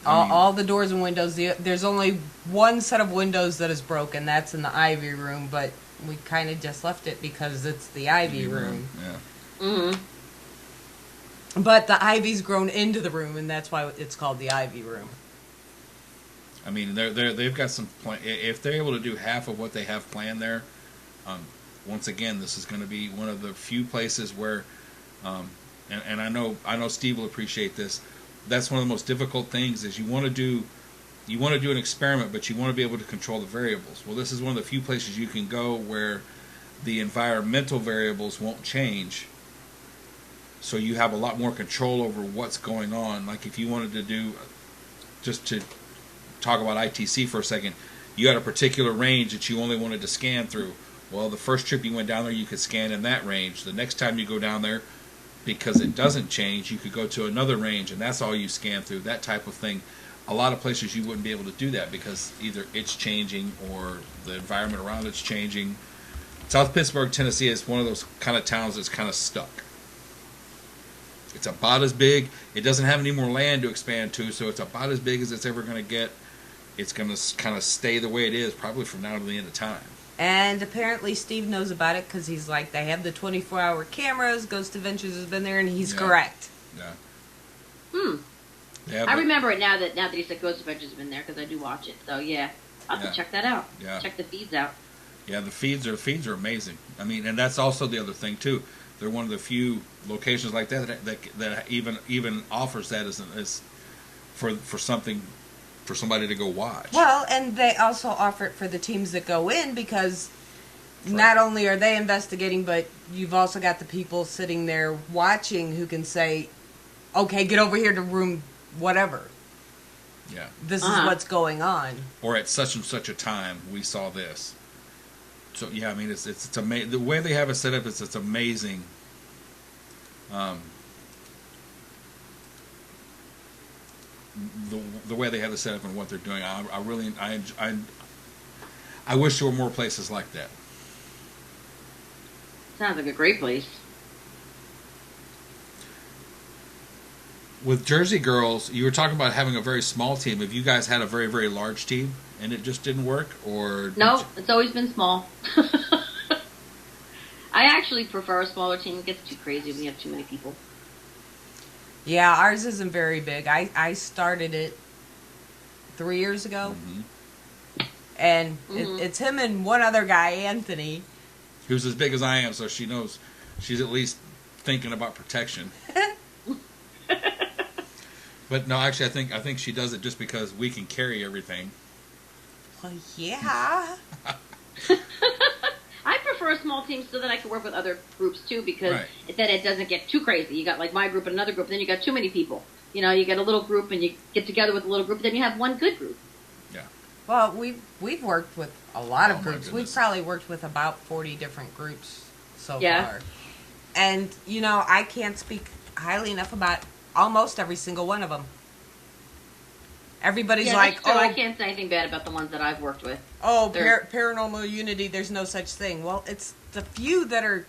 all the doors and windows. There's only one set of windows that is broken. That's in the Ivy room, but we kind of just left it because it's the Ivy room. Yeah. Mm-hmm. But the ivy's grown into the room, and that's why it's called the Ivy room. I mean, they've got some plan. If they're able to do half of what they have planned there, once again, this is going to be one of the few places where, and I know Steve will appreciate this. That's one of the most difficult things is you want to do an experiment, but you want to be able to control the variables. Well, this is one of the few places you can go where the environmental variables won't change, so you have a lot more control over what's going on. Like if you wanted to do, just to talk about ITC for a second, you had a particular range that you only wanted to scan through. Well, the first trip you went down there, you could scan in that range. The next time you go down there, because it doesn't change, you could go to another range, and that's all you scan through, that type of thing. A lot of places you wouldn't be able to do that because either it's changing or the environment around it's changing. South Pittsburgh, Tennessee is one of those kind of towns that's kind of stuck. It's about as big. It doesn't have any more land to expand to, so it's about as big as it's ever going to get. It's going to kind of stay the way it is probably from now to the end of time. And apparently Steve knows about it because he's like, they have the 24-hour cameras. Ghost Adventures has been there, and he's correct. Yeah. I remember it now that he said Ghost Adventures has been there because I do watch it. So yeah, I'll have to check that out. Yeah. Check the feeds out. Yeah, the feeds are amazing. I mean, and that's also the other thing too. They're one of the few locations like that even offers that as for something for somebody to go watch. Well, and they also offer it for the teams that go in because not only are they investigating, but you've also got the people sitting there watching who can say, okay, get over here to room whatever. Yeah. This is what's going on. Or at such and such a time, we saw this. So, yeah, I mean, it's amazing. The way they have it set up, it's amazing. The way they have it set up and what they're doing, I really wish there were more places like that. Sounds like a great place. With Jersey Girls, you were talking about having a very small team. Have you guys had a very, very large team and it just didn't work? Or no, it's always been small. I actually prefer a smaller team. It gets too crazy when you have too many people. Yeah, ours isn't very big. I started it 3 years ago. Mm-hmm. And it's him and one other guy, Anthony. Who's as big as I am, so she knows she's at least thinking about protection. But no, actually, I think she does it just because we can carry everything. Well, yeah. I prefer a small teams so that I can work with other groups too, because Right. then it doesn't get too crazy. You got like my group and another group, then you got too many people. You know, you get a little group and you get together with a little group, then you have one good group. Yeah. Well, we've worked with a lot Oh, of my groups. goodness. We've probably worked with about 40 different groups so Yeah. far. And, you know, I can't speak highly enough about almost every single one of them. Everybody's Yeah, like, that's true. oh, I can't say anything bad about the ones that I've worked with. oh, They're- paranormal unity, there's no such thing. Well, it's the few that are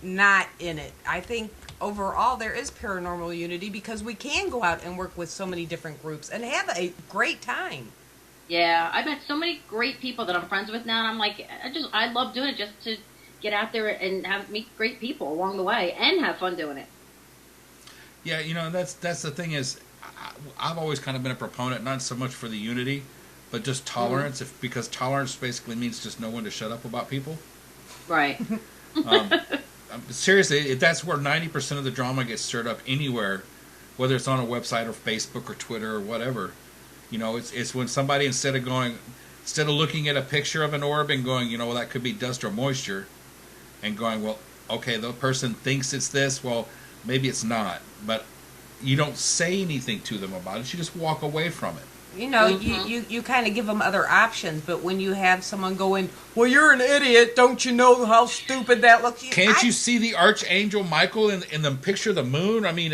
not in it. I think overall there is paranormal unity because we can go out and work with so many different groups and have a great time. Yeah, I've met so many great people that I'm friends with now, and I'm like, I love doing it just to get out there and meet great people along the way and have fun doing it. Yeah, you know, that's the thing is, I've always kind of been a proponent, not so much for the unity, but just tolerance, because tolerance basically means just know when to shut up about people. Right. Seriously, that's where 90% of the drama gets stirred up anywhere, whether it's on a website or Facebook or Twitter or whatever. You know, it's when somebody, instead of looking at a picture of an orb and going, you know, well, that could be dust or moisture, and going, well, okay, the person thinks it's this, well, maybe it's not, but you don't say anything to them about it. You just walk away from it. You know, you kind of give them other options, but when you have someone going, well, you're an idiot, don't you know how stupid that looks? Can't you see the Archangel Michael in the picture of the moon? I mean,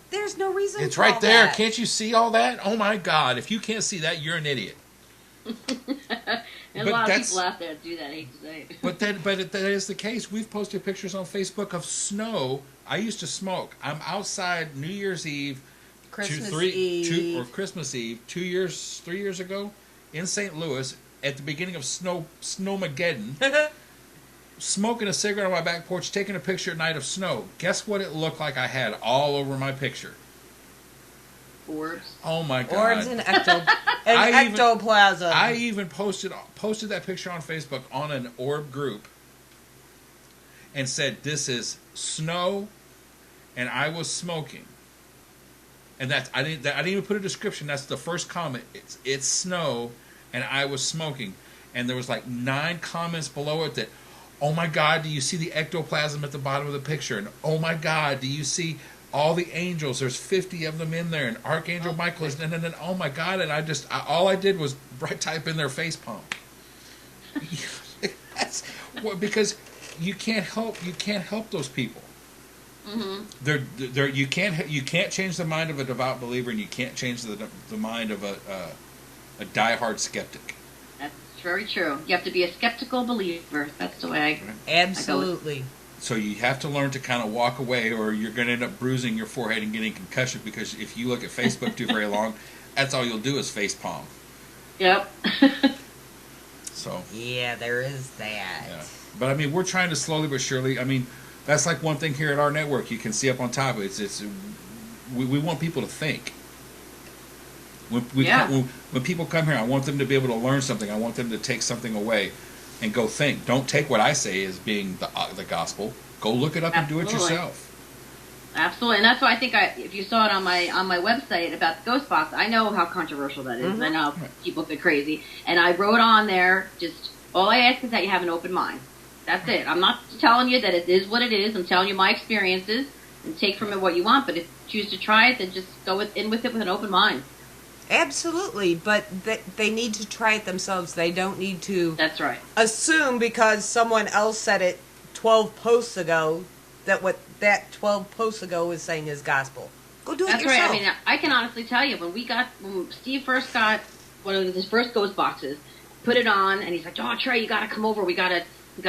There's no reason it's for right all there. that. Can't you see all that? Oh, my God. If you can't see that, you're an idiot. There's But a lot of that's- people out there that do that, I hate to say it. But that is the case. We've posted pictures on Facebook of snow. I used to smoke. I'm outside New Year's Eve, Christmas or Christmas Eve, 3 years ago, in St. Louis, at the beginning of Snowmageddon, smoking a cigarette on my back porch, taking a picture at night of snow. Guess what it looked like I had all over my picture? Orbs. Oh my God! Orbs and I even- ectoplasm. I even posted that picture on Facebook on an orb group and said, "This is snow," and I was smoking. And I didn't even put a description. That's the first comment. It's snow, and I was smoking. And there was like 9 comments below it that, "Oh my God, do you see the ectoplasm at the bottom of the picture?" And, "Oh my God, do you see all the angels? There's 50 of them in there, and Archangel Michael is." And oh my God! And all I did was type in their face palm. That's because you can't help those people. Mm-hmm. You can't change the mind of a devout believer, and you can't change the mind of a diehard skeptic. That's very true. You have to be a skeptical believer. That's the way Absolutely. So you have to learn to kind of walk away, or you're going to end up bruising your forehead and getting concussion, because if you look at Facebook too very long, that's all you'll do is face palm. Yep. So Yeah, there is that. yeah, but I mean, we're trying to slowly but surely. I mean, that's like one thing here at our network. You can see up on top. We want people to think. When people come here, I want them to be able to learn something. I want them to take something away and go think. Don't take what I say as being the gospel. Go look it up and do it Absolutely. yourself. Absolutely, and that's why I think if you saw it on my website about the ghost box, I know how controversial that is. I know how people get crazy, and I wrote on there, just all I ask is that you have an open mind. That's it. I'm not telling you that it is what it is. I'm telling you my experiences and take from it what you want. But if you choose to try it, then just go in with it with an open mind. Absolutely, but they need to try it themselves. They don't need to That's right. assume because someone else said it 12 posts ago that what that 12 posts ago is saying is gospel. Go do it That's yourself. right. I mean, I can honestly tell you when Steve first got one of his first ghost boxes, put it on, and he's like, "Oh, Trey, you got to come over. We got to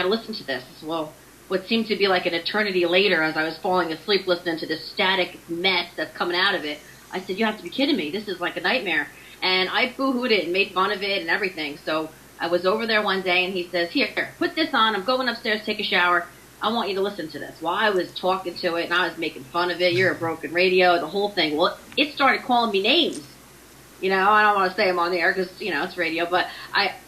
listen to this." Well, what seemed to be like an eternity later, as I was falling asleep listening to this static mess that's coming out of it, I said, "You have to be kidding me. This is like a nightmare." And I boo-hooed it and made fun of it and everything. So I was over there one day, and he says, "Here, put this on. I'm going upstairs to take a shower. I want you to listen to this." Well, I was talking to it, and I was making fun of it. You're a broken radio, the whole thing. Well, it started calling me names. You know, I don't want to say them on the air because, it's radio, but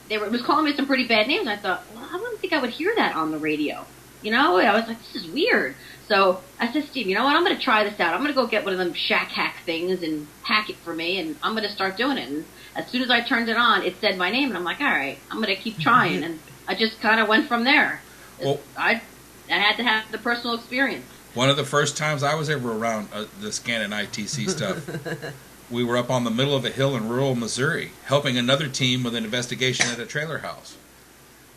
it was calling me some pretty bad names. I thought, well, I wouldn't think I would hear that on the radio. I was like, this is weird. So I said, "Steve, you know what? I'm going to try this out. I'm going to go get one of them shack hack things and hack it for me, and I'm going to start doing it." And as soon as I turned it on, it said my name, and I'm like, all right, I'm going to keep trying. And I just kind of went from there. Well, I had to have the personal experience. one of the first times I was ever around the scanning ITC stuff, we were up on the middle of a hill in rural Missouri helping another team with an investigation at a trailer house.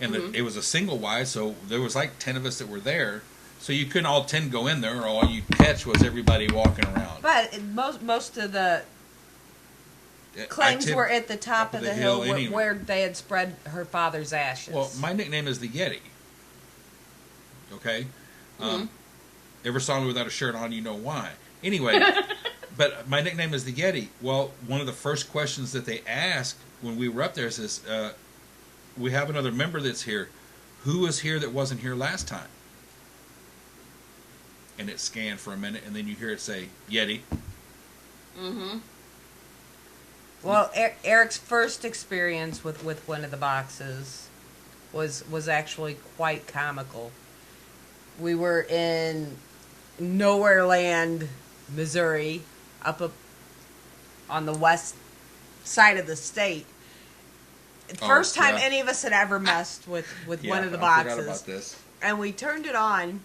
And it was a single wide, so there was like 10 of us that were there. So you couldn't all 10 go in there, or all you catch was everybody walking around. But most of the claims were at the top of the hill anyway. where they had spread her father's ashes. Well, my nickname is the YETI. Okay? Ever saw me without a shirt on, you know why. Anyway, but my nickname is the YETI. Well, one of the first questions that they asked when we were up there is, we have another member that's here. Who was here that wasn't here last time? And it scanned for a minute, and then you hear it say, YETI. Well, Eric's first experience with one of the boxes was actually quite comical. We were in Nowhere Land, Missouri, up on the west side of the state. First time any of us had ever messed with one of the boxes. I forgot about this. And we turned it on,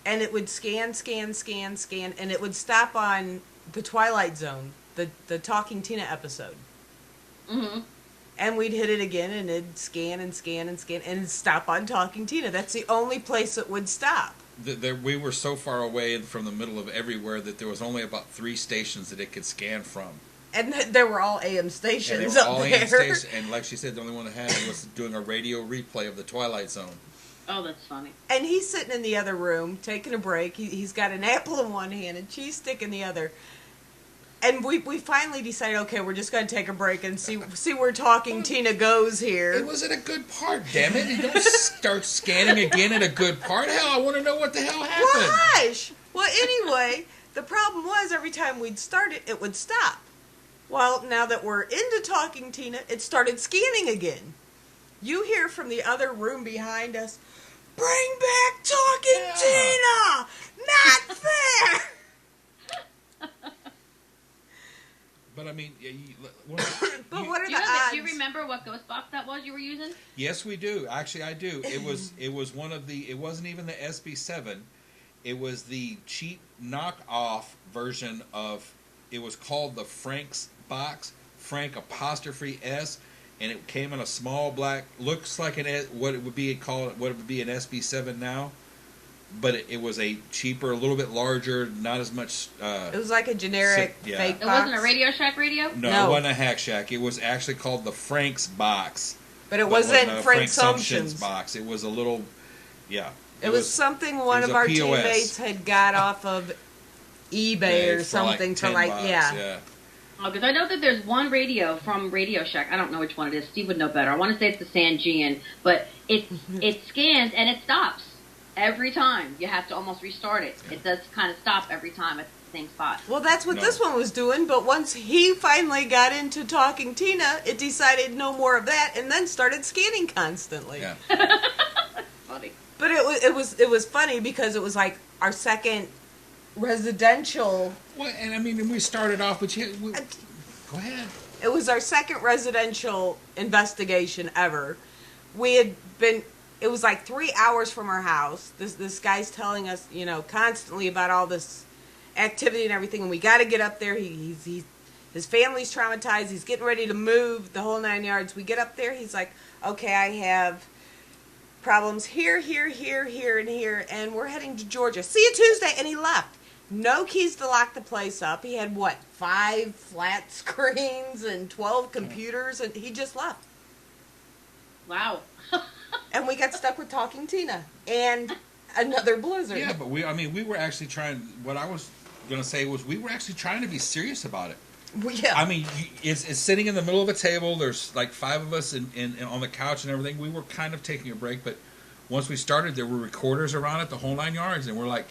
and it would scan, and it would stop on the Twilight Zone, the Talking Tina episode. And we'd hit it again, and it'd scan, and it'd stop on Talking Tina. That's the only place it would stop. We were so far away from the middle of everywhere that there was only about 3 stations that it could scan from. And there were all AM stations and they were up all there. AM stations, and like she said, the only one that had it was doing a radio replay of the Twilight Zone. Oh, that's funny. And he's sitting in the other room, taking a break. He's got an apple in one hand and cheese stick in the other. And we finally decided, okay, we're just going to take a break and see where Talking Tina goes here. It was at a good part, damn it. You don't start scanning again at a good part. Hell, I want to know what the hell happened. Well, hush! Well, anyway, the problem was every time we'd start it, it would stop. Well, now that we're into Talking Tina, it started scanning again. You hear from the other room behind us, "Bring back Talking Tina! Not fair!" But I mean, But what are Do the odds? you remember what ghost box that was you were using? yes, we do. Actually, I do. It was one of the. It wasn't even the SB7. It was the cheap knockoff version of. It was called the Frank's box, Frank apostrophe S, and it came in a small black. Looks like what it would be called. What it would be an SB7 now. But it was a cheaper, a little bit larger, not as much. It was like a generic fake box. It wasn't a Radio Shack radio? No, it wasn't a Hack Shack. It was actually called the Frank's box. But it wasn't Frank Sumption's Sumption's box. It was a little, It was something one of our POS. teammates had got off of eBay or something for like, $10, yeah. Oh, because I know that there's one radio from Radio Shack. I don't know which one it is. Steve would know better. I want to say it's the Sangean, but it scans and it stops every time. You have to almost restart it. It does kind of stop every time at the same spot. Well, that's what this one was doing, but once he finally got into Talking Tina, it decided no more of that and then started scanning constantly. Yeah. That's funny. But it was funny because it was like our second residential. Well, and I mean, we started off, but go ahead. It was our second residential investigation ever. We had been. It was like 3 hours from our house. This guy's telling us, constantly about all this activity and everything, and we got to get up there. His family's traumatized. He's getting ready to move, the whole 9 yards. We get up there. He's like, okay, I have problems here, and here, and we're heading to Georgia. See you Tuesday. And he left. No keys to lock the place up. He had, 5 flat screens and 12 computers, and he just left. Wow. And we got stuck with Talking Tina and another blizzard. Yeah, but we were actually trying. What I was going to say was we were actually trying to be serious about it. Well, yeah. I mean, it's sitting in the middle of a table. There's like 5 of us in on the couch and everything. We were kind of taking a break, but once we started, there were recorders around it, the whole 9 yards, and we're like,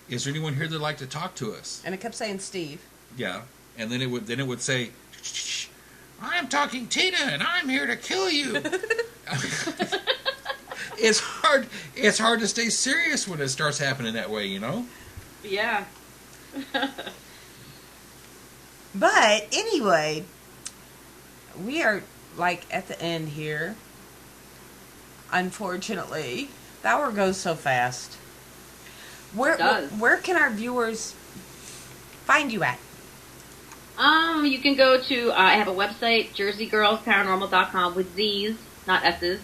"Is there anyone here that'd like to talk to us?" And it kept saying Steve. Yeah, and then it would say, "Shh, I'm Talking Tina, and I'm here to kill you." It's hard to stay serious when it starts happening that way, Yeah. But anyway, we are like at the end here. Unfortunately, The hour goes so fast. It does. Where can our viewers find you at? You can go to, I have a website, jerseygirlsparanormal.com with Z's, not S's.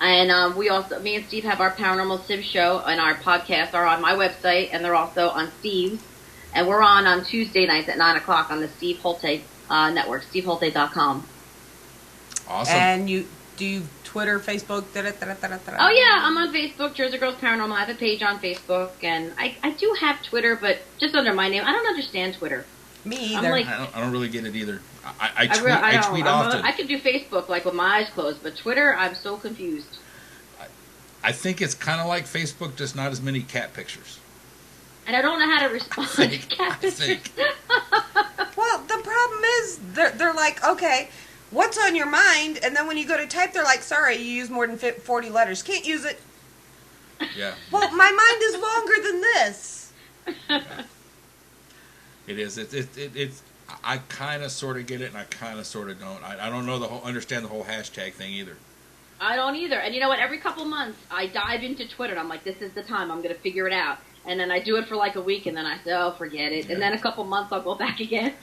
And we also, me and Steve have our Paranormal Civ show, and our podcasts are on my website, and they're also on Steve's. And we're on Tuesday nights at 9 o'clock on the Steve Hultay network, stevehultay.com. Awesome. And you Twitter, Facebook, Oh yeah, I'm on Facebook, Jersey Girls Paranormal. I have a page on Facebook, and I do have Twitter, but just under my name. I don't understand Twitter. Me either. I don't really get it either. I tweet often. I can do Facebook like with my eyes closed, but Twitter, I'm so confused. I think it's kind of like Facebook, just not as many cat pictures. And I don't know how to respond to cat pictures. Well, the problem is they're like, okay, what's on your mind? And then when you go to type, they're like, sorry, you used more than 40 letters. Can't use it. Yeah. Well, my mind is longer than this. Yeah. It is. It's. I kind of sort of get it, and I kind of sort of don't. I don't know understand the whole hashtag thing either. I don't either. And you know what? Every couple months, I dive into Twitter, and I'm like, this is the time. I'm going to figure it out. And then I do it for like a week, and then I say, oh, forget it. Yeah. And then a couple months, I'll go back again.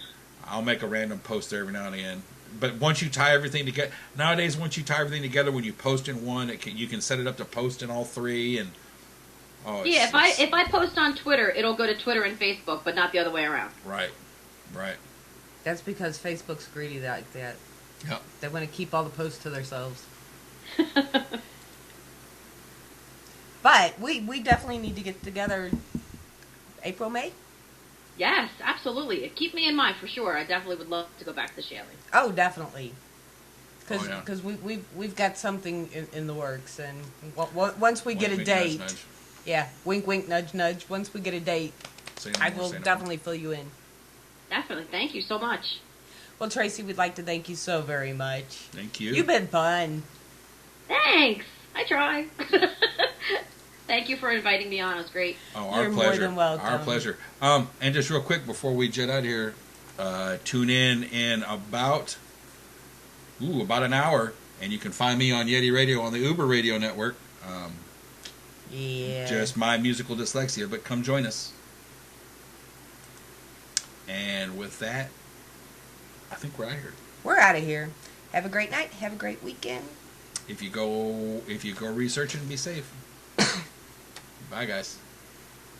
I'll make a random post there every now and again. But once you tie everything together, nowadays, once you tie everything together, when you post in one, you can set it up to post in all three. And yeah, if I post on Twitter, it'll go to Twitter and Facebook, but not the other way around. Right. That's because Facebook's greedy like that. Yep. They want to keep all the posts to themselves. But we definitely need to get together April, May. Yes, absolutely. Keep me in mind for sure. I definitely would love to go back to Shelly. Oh, definitely. Because yeah. we've got something in the works, and once we get a date, nudge, nudge. Yeah, wink, wink, nudge, nudge. Once we get a date, I will definitely fill you in. Definitely. Thank you so much. Well, Tracy, we'd like to thank you so very much. Thank you. You've been fun. Thanks. I try. Thank you for inviting me on. It was great. Oh, our You're pleasure. More than welcome. Our pleasure. And just real quick before we jet out here, tune in about an hour, and you can find me on YETI Radio on the Uber Radio Network. Yeah. Just my musical dyslexia, but come join us. And with that, I think we're out of here. We're out of here. Have a great night. Have a great weekend. If you go researching, be safe. Bye, guys.